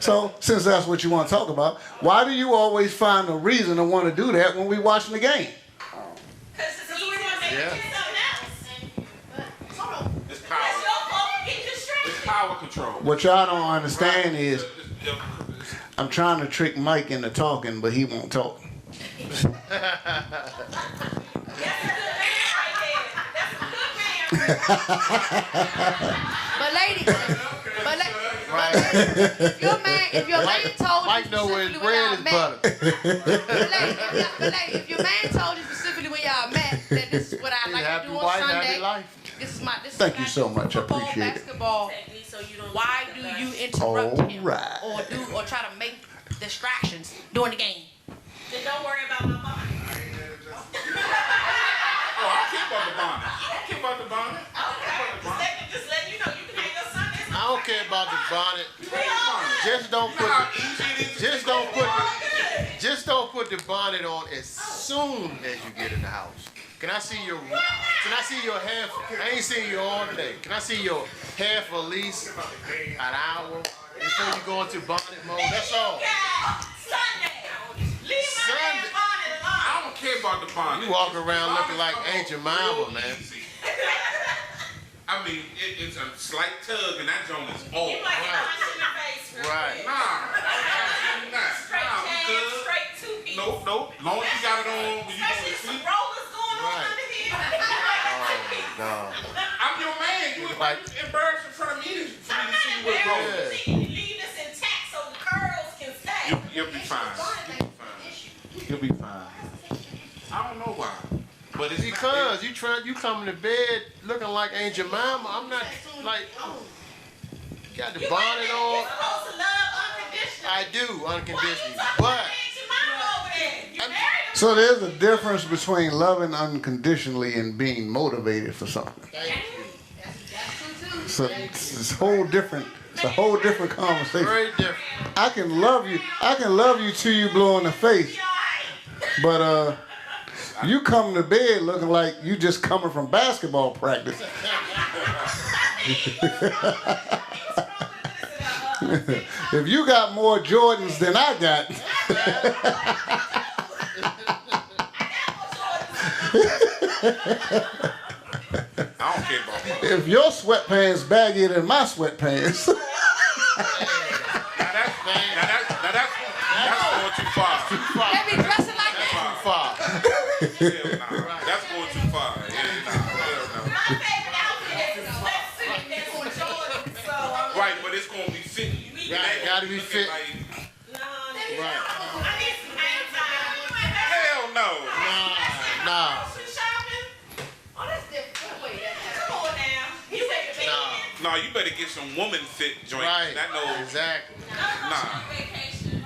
So, since that's what you want to talk about, why do you always find a reason to want to do that when we watching the game? Yeah. It's power. It's power control. What y'all don't understand is I'm trying to trick Mike into talking, but he won't talk. But ladies, if your man told Mike you know where his specifically bread y'all is met, buttered. but lady, if your man told you specifically when y'all met that this is what I like to Happy do on wife, Sunday, happy life. this is my this Thank is you my so much. I football, appreciate it. basketball. Why do you interrupt him Alright. or try to make distractions during the game? Then don't worry about my mom. Oh, I care about the bonnet. I care about the bonnet. Just let you know you can have your Sundays. I don't care about the bonnet. Just don't You know how put easy it is to just take don't off put the just don't put the bonnet on as soon as you get in the house. Can I see your hair? I ain't seen you all day. Can I see your hair for at least an hour before you go into bonnet mode? That's all. Sunday. Leave my Sunday. bonnet alone. I don't care about the bonnet. You walk around looking like Aunt Jemima, man. I mean, it's a slight tug and that joint is old. You might get punched in the face real Right. quick. Nah, Straight we tan, good. straight two feet. Nope. Long as you got it on when you go to Especially some sleep. rollers going on Right. under here. God. I'm your man. You was like embarrassed in front of me for me to see you with rollers. Leave this intact so the curls can stay. You'll be fine. You'll be fine. I don't know why, but it's Because you coming to bed looking like Aunt Jemima. I'm not like got the bonnet You're on. supposed to love unconditionally. I do Why you unconditionally, talking but about Aunt Jemima over there? You married him. So there's a difference between loving unconditionally and being motivated for something. So it's a whole different conversation. very different. I can love you till you blow in the face, but you come to bed looking like you just coming from basketball practice. If you got more Jordans than I got, I don't care about that. if your sweatpants baggier than my sweatpants, That's going too far. They be dressing like that. Too far. Hell nah. That's going too far. Hell no. My favorite outfit is a sweatsuit that's with Jordan. So, Right, but it's gonna be fitting you. Gotta be fit. no, Right. I need some hang time. Hell no. Nah. Grocery shopping? Oh, that's different. Wait, come on now. You said the Nah. No, you better get some woman fit joints. Right. That knows. Exactly. Nah. vacation.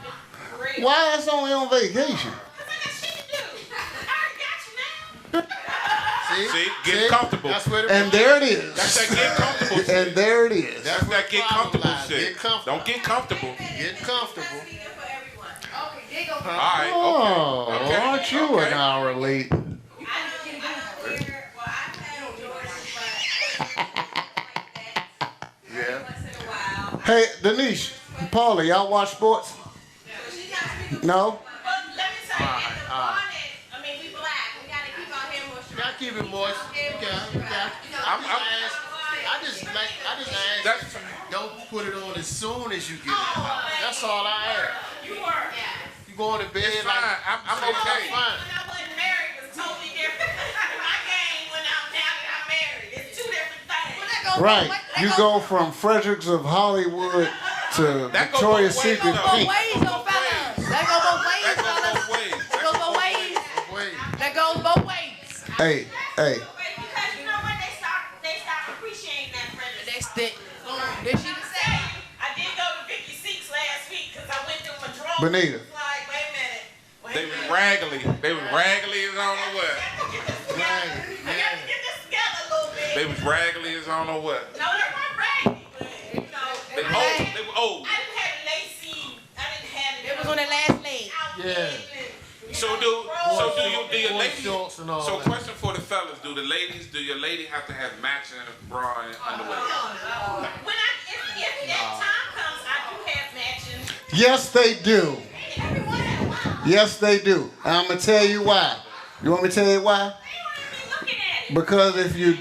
Great. why that's only on vacation? Cause I got shit to do. I got you now. See, get comfortable. That's where the And there it is. That's that get comfortable shit. And there it is. That's that get comfortable Problem lies. shit. Get comfortable. Don't get comfortable. Get comfortable. Okay, there you go. Alright, Oh, okay. aren't you an hour late? Hey, Denise, Paula, y'all watch sports? No? But let me say, at the bonnet, I mean, we black. We gotta keep our hair moist. Gotta keep it moist. I just ask. That's Don't put it on as soon as you get in the house. That's all I ask. You were. Yeah. You going to bed it's like fine. I'm okay. fine. When I wasn't married, it was totally different. My game when I'm now that I'm married, it's two different things. Right. You go from Fredericks of Hollywood to That go Victoria's both ways, Secret though. Pink. That go both ways, That goes fellas. both ways. That goes both ways. Wait. That goes both ways. Hey, hey. Because you know what? They start appreciating that friendship. That's that. Did she say? I did go to Vicky Seeks last week because I went through my drawers. Benita. Like, wait a minute. They was raggedy. They was raggedy as I don't know what. We got to get this together a little bit. They was raggedy as I don't know what. No, they weren't raggedy, but you know. They old. They were old. I didn't have lacy. I didn't have it. It was on that last leg. So do your ladies? Shorts and all So that. question for the fellas: do your lady have to have matching bra and underwear? When if that time comes, I do have matching. Yes, they do. Everyone has one. Yes, they do. And I'm gonna tell you why. You want me to tell you why? They won't be looking at it. Because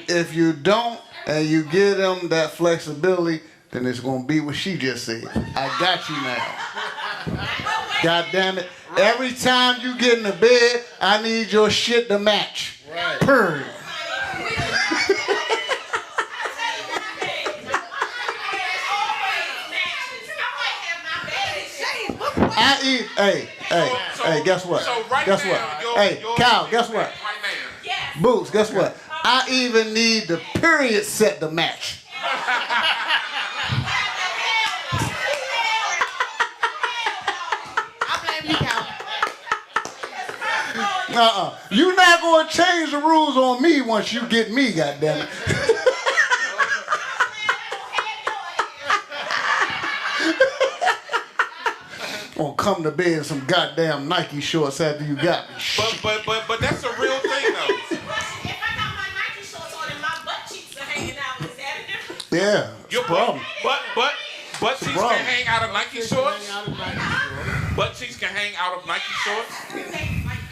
if you don't and you give them that flexibility, then it's gonna be what she just said. I got you now. God damn it. Every time you get in the bed, I need your shit to match. Right. Period. Hey, guess what? So right Guess now, what? Hey, Cal, guess what? Right now. Boots, guess what? I even need the period set to match. I blame you, Cal. You're not gonna change the rules on me once you get me, goddammit. Gonna come to bed in some goddamn Nike shorts after you got me. But that's a real thing though. If I got my Nike shorts on and my butt cheeks are hanging out, is that a difference? Yeah, Your problem. Butt cheeks problem. can hang out of Nike shorts. Butt cheeks can hang out of Nike shorts.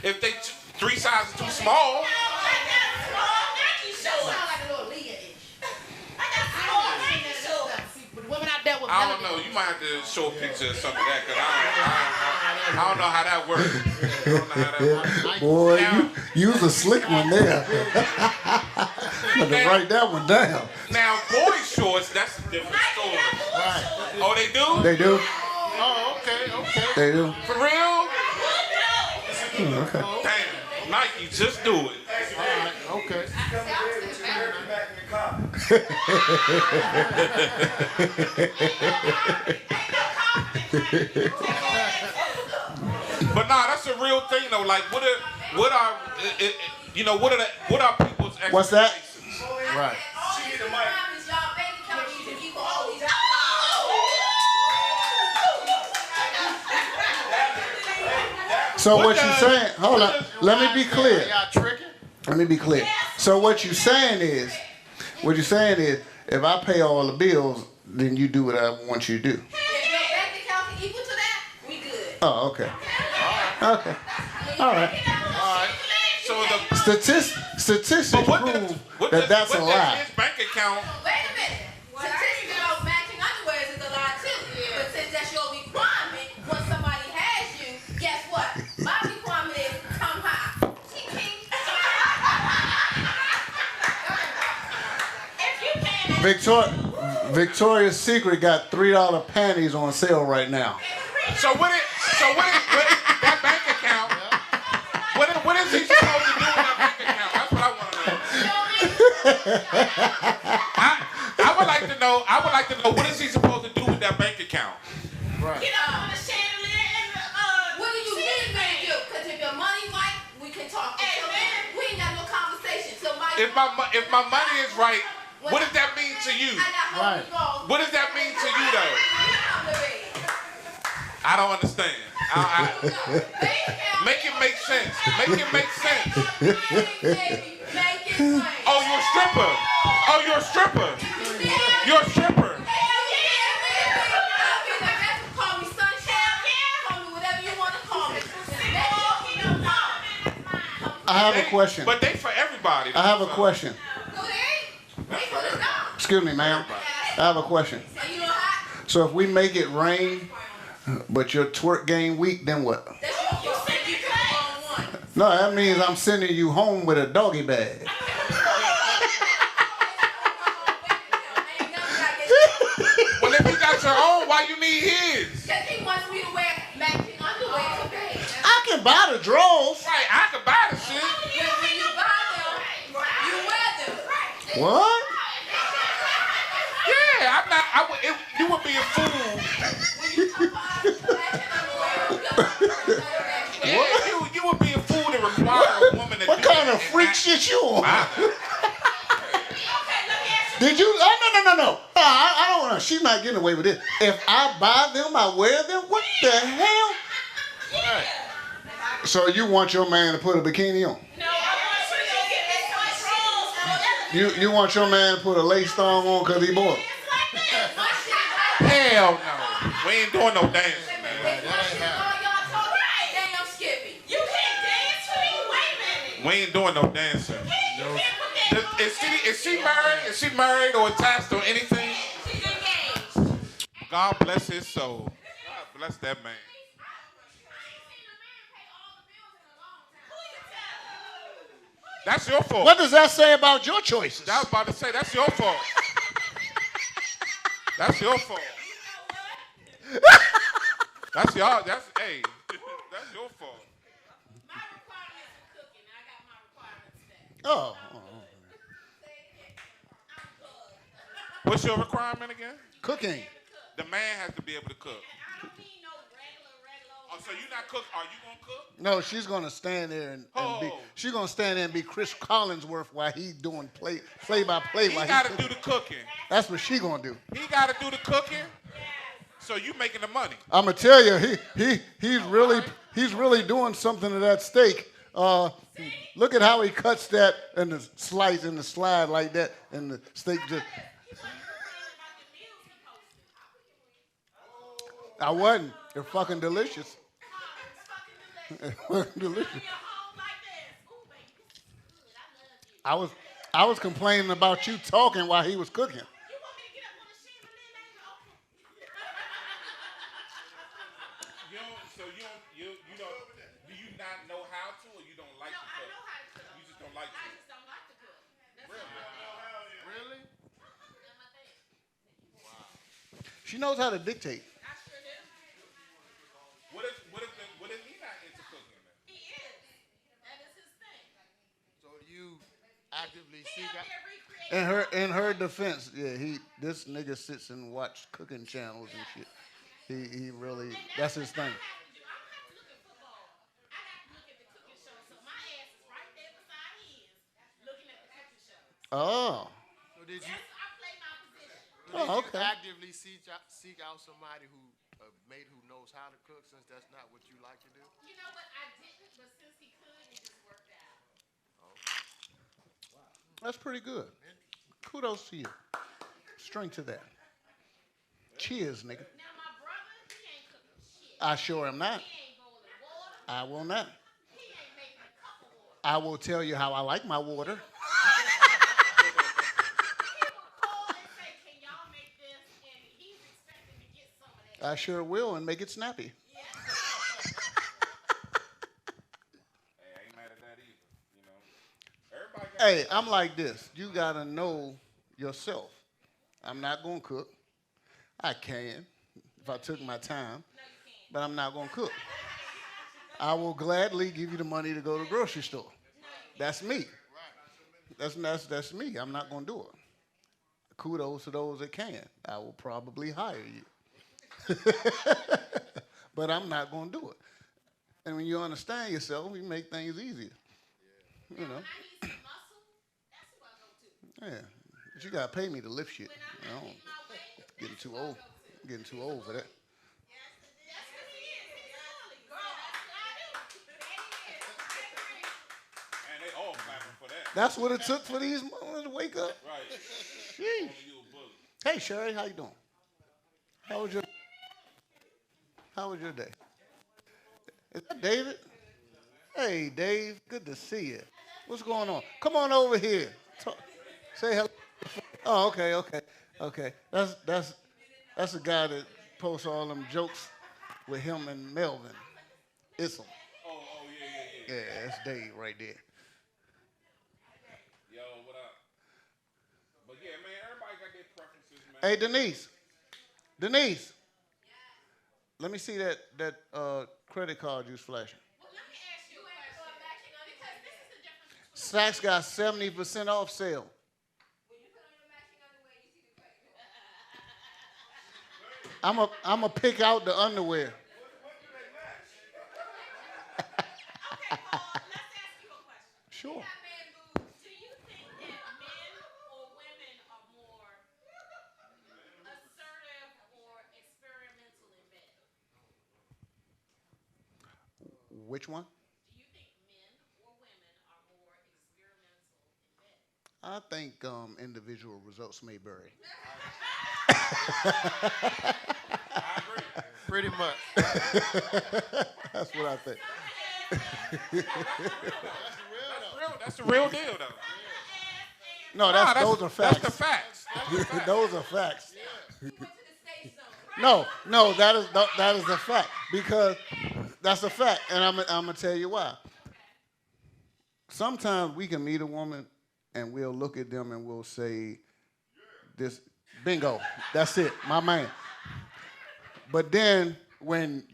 If they 3 sizes too small. I got small Nike shorts. Sound like a little Leah-ish. I got small Nike shorts. But the women out there with I don't know. You might have to show a picture of some of that because I don't know how that works. I don't know how that works. Boy, Now- you was a slick one there. Had to write that one down. Now, boy shorts, that's a different story. Oh, they do? They do. Oh, okay. They do. For real? Okay. Damn. Nike, just do it. Okay. But nah, that's a real thing though. Like, what are people's expectations? What's that? Right. So what you saying? Hold on. Let me be clear. Y'all tricking? Let me be clear. So what you're saying is, if I pay all the bills, then you do what I want you to do. Oh, okay. Okay. All right. So the Statistics prove that that's a what lie. does his bank account? Wait a minute. Statistics about matching underwear is a lie too. But since that's your requirement, once somebody has you, guess what? My requirement is come high. Victoria's Secret got $3 panties on sale right now. So what that bank account? What is he supposed to do with that bank account? That's what I want to know. I would like to know what is he supposed to do with that bank account? Right. Get up on the chandelier and What do you need me to do? Because if your money right, we can talk. Hey, man. We ain't got no conversation. So If my money is right, what does that mean to you? Right. What does that mean to you though? I don't understand. Make it make sense. Make it make sense. Oh, you're a stripper. Oh, you're a stripper. You're a stripper. I have a question. But they for everybody. I have a question. Who they for the dog. Excuse me, ma'am. I have a question. So you know how? So if we make it rain, but your twerk game weak, then what? That's you think you can on one. No, that means I'm sending you home with a doggy bag. Well, if you got your own, why you need his? Because he wants me to wear matching underwear to bed. I can buy the drawers. Right, I could buy the shit. When you buy them, you wear them. What? Yeah, I'm not. You would be a fool. Yeah, you would be a fool to require a woman to What do kind that of freak shit you on? I- Did you? Oh, no. I don't know. She's not getting away with this. If I buy them, I wear them. What the hell? Yeah. So you want your man to put a bikini on? No, I want you to get You want your man to put a lace thong on because he bored? Hell no. We ain't doing no dancing. Damn Skippy. You can't dance for me. Wait a minute. We ain't doing no dancing. Is she married? Is she married or attached or anything? She's engaged. God bless his soul. God bless that man. That's your fault. What does that say about your choices? I was about to say, that's your fault. That's your fault. That's y'all. That's hey. That's your fault. My requirements are cooking. I got my requirements today. Oh. What's your requirement again? Cooking. The man has to be able to cook. I don't need no regular. Oh, so you not cook? Are you gonna cook? No, she's gonna stand there and be. She's gonna stand there and be Chris Collinsworth while he's doing play by play. He got to do the cooking. That's what she gonna do. He got to do the cooking. So you making the money. I'm gonna tell you, he's really doing something to that steak. Look at how he cuts that and the slice and the slide like that, and the steak just. I wasn't. They're fucking delicious. They're fucking delicious. I was complaining about you talking while he was cooking. Do you not know how to, or you don't like to cook? I know how to cook. You just don't like to. I just don't like to cook. Really? She knows how to dictate. I sure do. What if he not into cooking? Then? He is. That is his thing. So you actively seek out. In her defense, yeah, this nigga sits and watch cooking channels and shit. He really, that's his thing. I don't have to look at football. I have to look at the cooking show. So my ass is right there beside his, looking at the cooking show. Oh. So did you? I play my position. Oh, okay. Actively seek out somebody who mate who knows how to cook, since that's not what you like to do? You know what? I didn't, but since he could, it just worked out. That's pretty good. Kudos to you. Strength to that. Cheers, nigga. Now my brother, he ain't cooking shit. I sure am not. He ain't boiling water. I will not. He ain't making a cup of water. I will tell you how I like my water. He will call and say, "Can y'all make this?" And he's expecting to get some of that. I sure will, and make it snappy. Hey, I ain't mad at that either. You know, everybody got. Hey, I'm like this. You gotta know yourself. I'm not gonna cook. I can if I took my time, but I'm not gonna cook. I will gladly give you the money to go to the grocery store. That's me. That's me. I'm not gonna do it. Kudos to those that can. I will probably hire you. But I'm not gonna do it. And when you understand yourself, you make things easier. You know. Yeah. But you gotta pay me to lift shit. I don't, getting too old. I'm getting too old for that. Man, they all clapping for that. That's what it took for these motherfuckers to wake up. Right. Sheesh. You a bully. Hey Sherry, how you doing? How was your day? Is that David? Hey, Dave. Good to see you. What's going on? Come on over here. Say hello. Oh, okay. That's the guy that posts all them jokes with him and Melvin. Issel. Oh, yeah. Yeah, that's Dave right there. Yo, what up? But yeah, man, everybody got their preferences, man. Hey, Denise. Let me see that credit card you was flashing. Well, let me ask you a question. Because this is the difference between. Saks got 70% off sale. When you put on your matching underwear, you see the credit. I'm a pick out the underwear. Okay, Paul, let's ask you a question. Sure. Do you think that men or women are more assertive or experimental in bed? Which one? Do you think men or women are more experimental in bed? I think individual results may vary. I agree. Pretty much. That's what I think. That's the real deal, though. No, those are facts. That's the facts. Those are facts. You went to the States, though. No, that is a fact because that's a fact, and I'm gonna tell you why. Sometimes we can meet a woman and we'll look at them and we'll say, "This, bingo, that's it, my man." But then when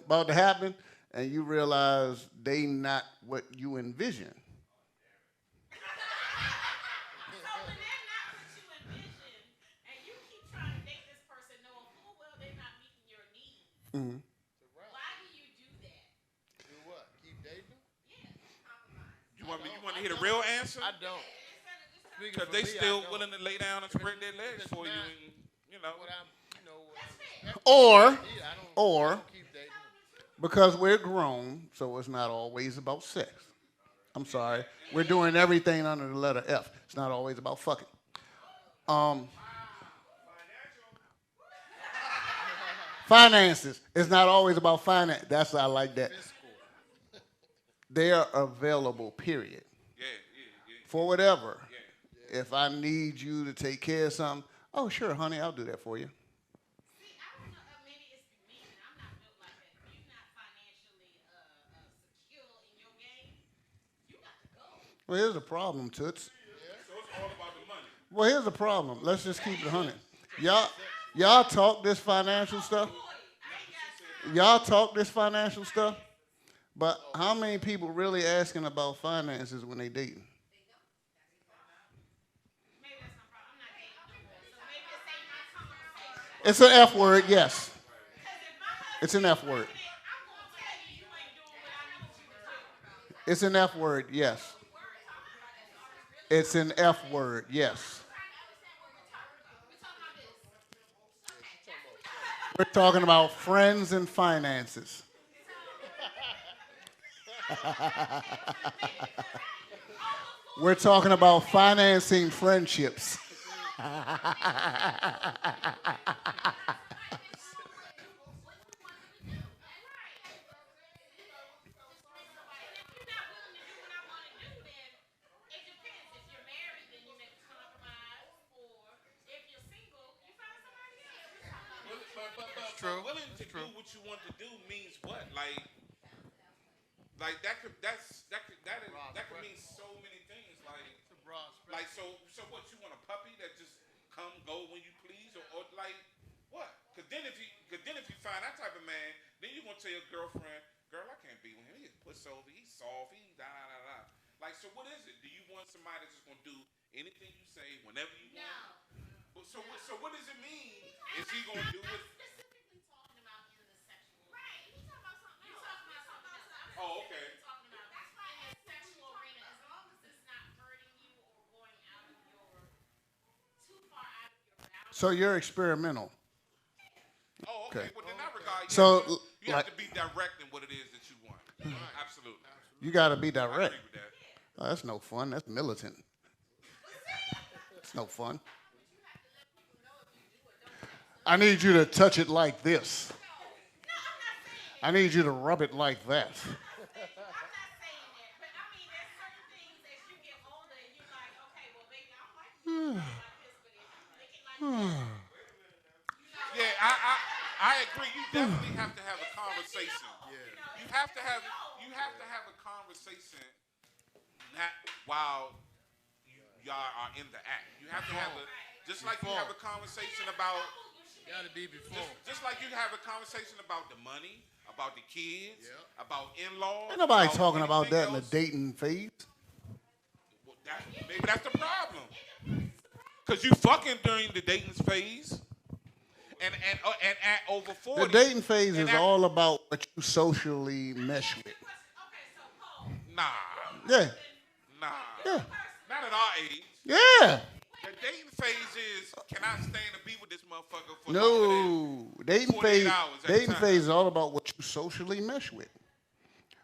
about to happen, and you realize they not what you envision. Mm-hmm. Why do you do that? Do what? Keep dating them? You want to hear the real answer? I don't. Because they still willing to lay down and spread their legs for you, and What I'm, Or I don't keep dating them. because we're grown, so it's not always about sex. I'm sorry. We're doing everything under the letter F. It's not always about fucking. Finances. It's not always about finance. I like that. They are available, period. Yeah. For whatever. If I need you to take care of something, oh, sure, honey, I'll do that for you. See, I don't know. Maybe it's me. I'm not built like that. If you're not financially secure in your game, you got to go. Well, here's the problem, Toots. So it's all about the money. Well, here's the problem. Let's just keep it 100. Y'all talk this financial stuff. But how many people really asking about finances when they dating? It's an F word, yes. It's an F word. It's an F word, yes. It's an F word, yes. We're talking about friends and finances. We're talking about financing friendships. True. Willing to do what you want to do means what? Like that could mean so many things. Like so what? You want a puppy that just come go when you please, or like what? Because then if you find that type of man, then you gonna tell your girlfriend, girl, I can't be with him. He's a pushover. He's soft. He's da da da da. Like so, what is it? Do you want somebody that's just gonna do anything you say whenever you want? No. So what does it mean? Is he gonna do it? Oh, okay. That's why in the sexual arena, as long as it's not hurting you or going out of too far out of your boundaries. So you're experimental. Oh, okay. Well, in that regard, you have to be direct in what it is that you want. Absolutely. You got to be direct. I agree with that. Oh, that's no fun. That's militant. It's no fun. I need you to touch it like this. I need you to rub it like that. I agree. You definitely have to have a conversation. You have to have a conversation not while y'all are in the act. You have to have just like you have a conversation about. Gotta be before. Just like you have a conversation about the money, about the kids, about in-laws. Ain't nobody talking about that in the dating phase. Well, maybe that's the problem. Cause you fucking during the dating phase, and at over 40. The dating phase is all about what you socially mesh with. Nah. Yeah. Nah. Yeah. Not at our age. Yeah. The dating phase is, can I stand to be with this motherfucker for No. Dating 48 phase. hours at a Dating time? phase is all about what you socially mesh with.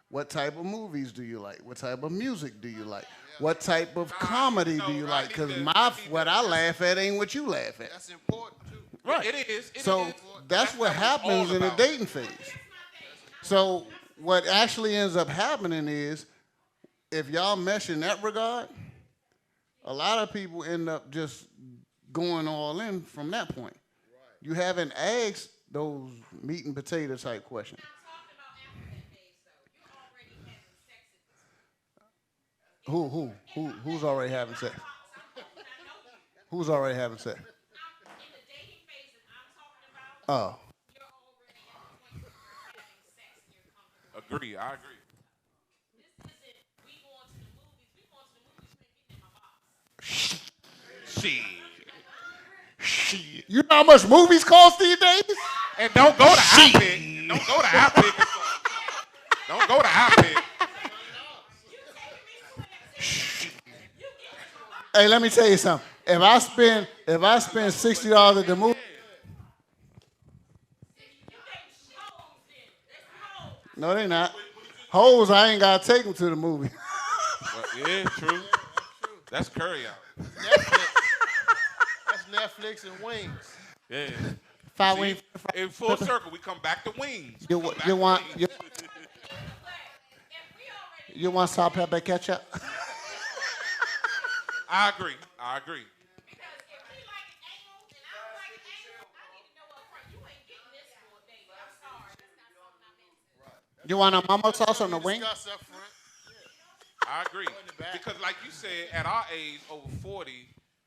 What type of movies do you like? What type of music do you like? What type of comedy do you like? Because what I laugh at ain't what you laugh at. That's important too. Right. It is. So that's what happens in the dating phase. So what actually ends up happening is, if y'all mesh in that regard, a lot of people end up just going all in from that point. You haven't asked those meat and potato type questions. Who's already having sex? Who's already having sex? Oh. Agree. I agree. Shit. You know how much movies cost these days? And don't go to iPic. Don't go to iPic. Don't go to iPic. Hey, let me tell you something. If I spend $60 at the movie, no, they not. Hoes, I ain't gotta take them to the movie. Well, yeah, true. That's curry out. That's Netflix and wings. Yeah. Wings. In full circle, we come back to wings. You want salt, pepper, ketchup? I agree. I agree. You want a mama sauce on the wing? I agree. Because like you said, at our age, over 40,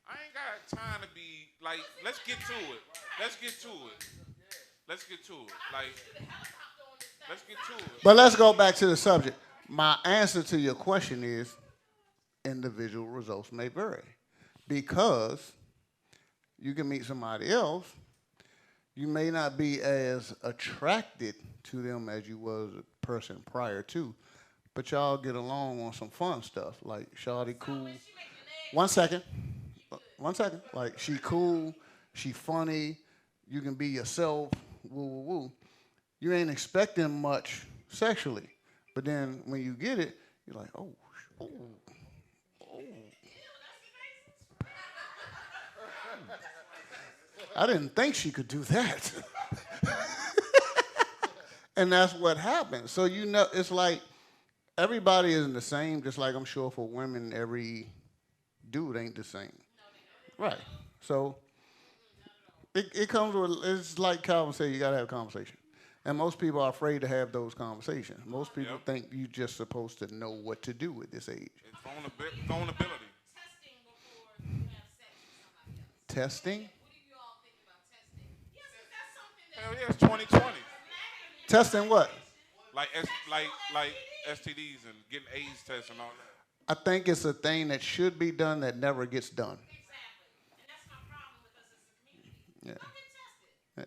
I ain't got time to be like, let's get to it. Let's get to it. Let's get to it. Like, let's get to it. But let's go back to the subject. My answer to your question is individual results may vary. Because you can meet somebody else, you may not be as attracted to them as you was a person prior to, but y'all get along on some fun stuff, like shawty cool. 1 second. 1 second. Like she cool, she funny, you can be yourself, woo woo woo. You ain't expecting much sexually, but then when you get it, you're like, oh. I didn't think she could do that. And that's what happens. So you know, it's like everybody isn't the same, just like I'm sure for women, every dude ain't the same. Right. So it comes with, it's like Calvin said, you got to have a conversation. And most people are afraid to have those conversations. Most people think you're just supposed to know what to do at this age. It's vulnerability. Testing? Hell yeah, it's 2020. Testing what? Like STDs and getting AIDS tests and all that. I think it's a thing that should be done that never gets done. Yeah. Yeah.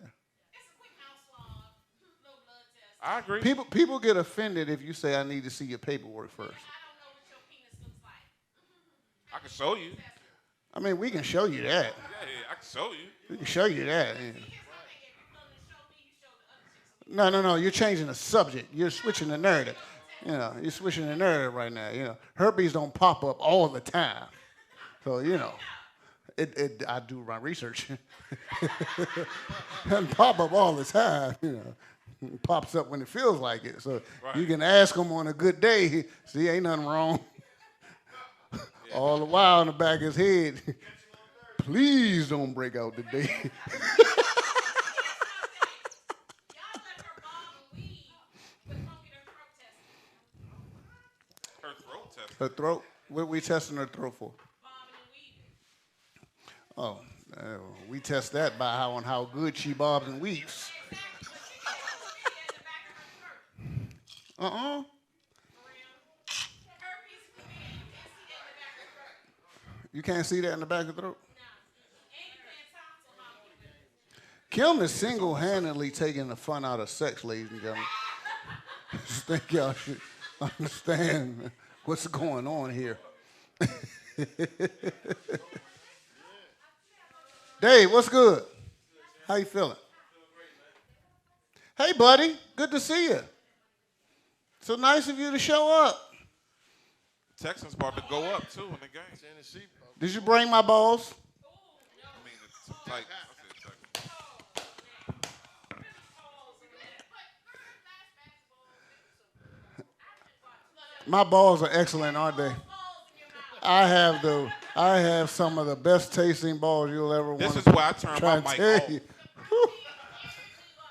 I agree. People get offended if you say I need to see your paperwork first. I can show you. I mean, we can show you that. Yeah, I can show you. We can show you that. Yeah. No. You're changing the subject. You're switching the narrative. You know, you're switching the narrative right now. You know, herpes don't pop up all the time. So, you know, I do my research. It doesn't pop up all the time, you know. It pops up when it feels like it. So you can ask him on a good day, see, ain't nothing wrong. All the while in the back of his head, please don't break out today. Her throat? What we testing her throat for? Oh, we test that by how good she bobs and weaves. Uh-uh. You can't see that in the back of the throat? Kim is single-handedly taking the fun out of sex, ladies and gentlemen. I just think y'all should understand what's going on here. Dave, what's good? How you feeling? Hey, buddy. Good to see you. So nice of you to show up. Texans about to go up, too, in the game. Did you bring my balls? I mean, it's some tight. My balls are excellent, aren't they? I have some of the best tasting balls you'll ever want. This is why I turn my mic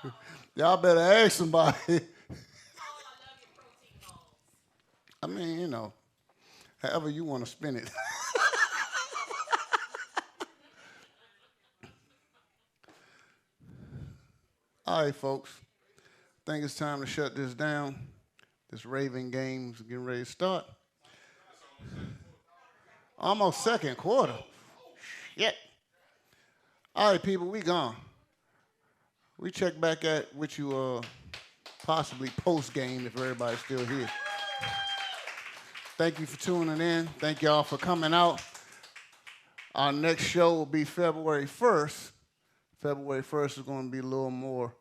off. Y'all better ask somebody. I mean, you know, however you want to spin it. All right, folks. I think it's time to shut this down. This raving game's getting ready to start. Almost second quarter. Shit. All right, people, we gone. We check back at with you possibly post-game if everybody's still here. Thank you for tuning in. Thank y'all for coming out. Our next show will be February 1st. February 1st is going to be a little more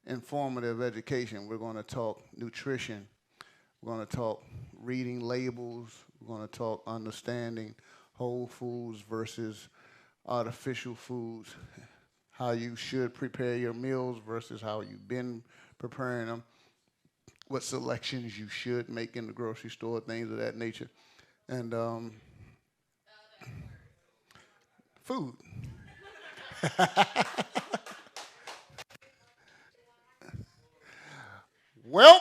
informative education. We're going to talk nutrition. We're going to talk reading labels. We're going to talk understanding whole foods versus artificial foods, how you should prepare your meals versus how you've been preparing them, what selections you should make in the grocery store, things of that nature. And food. Well,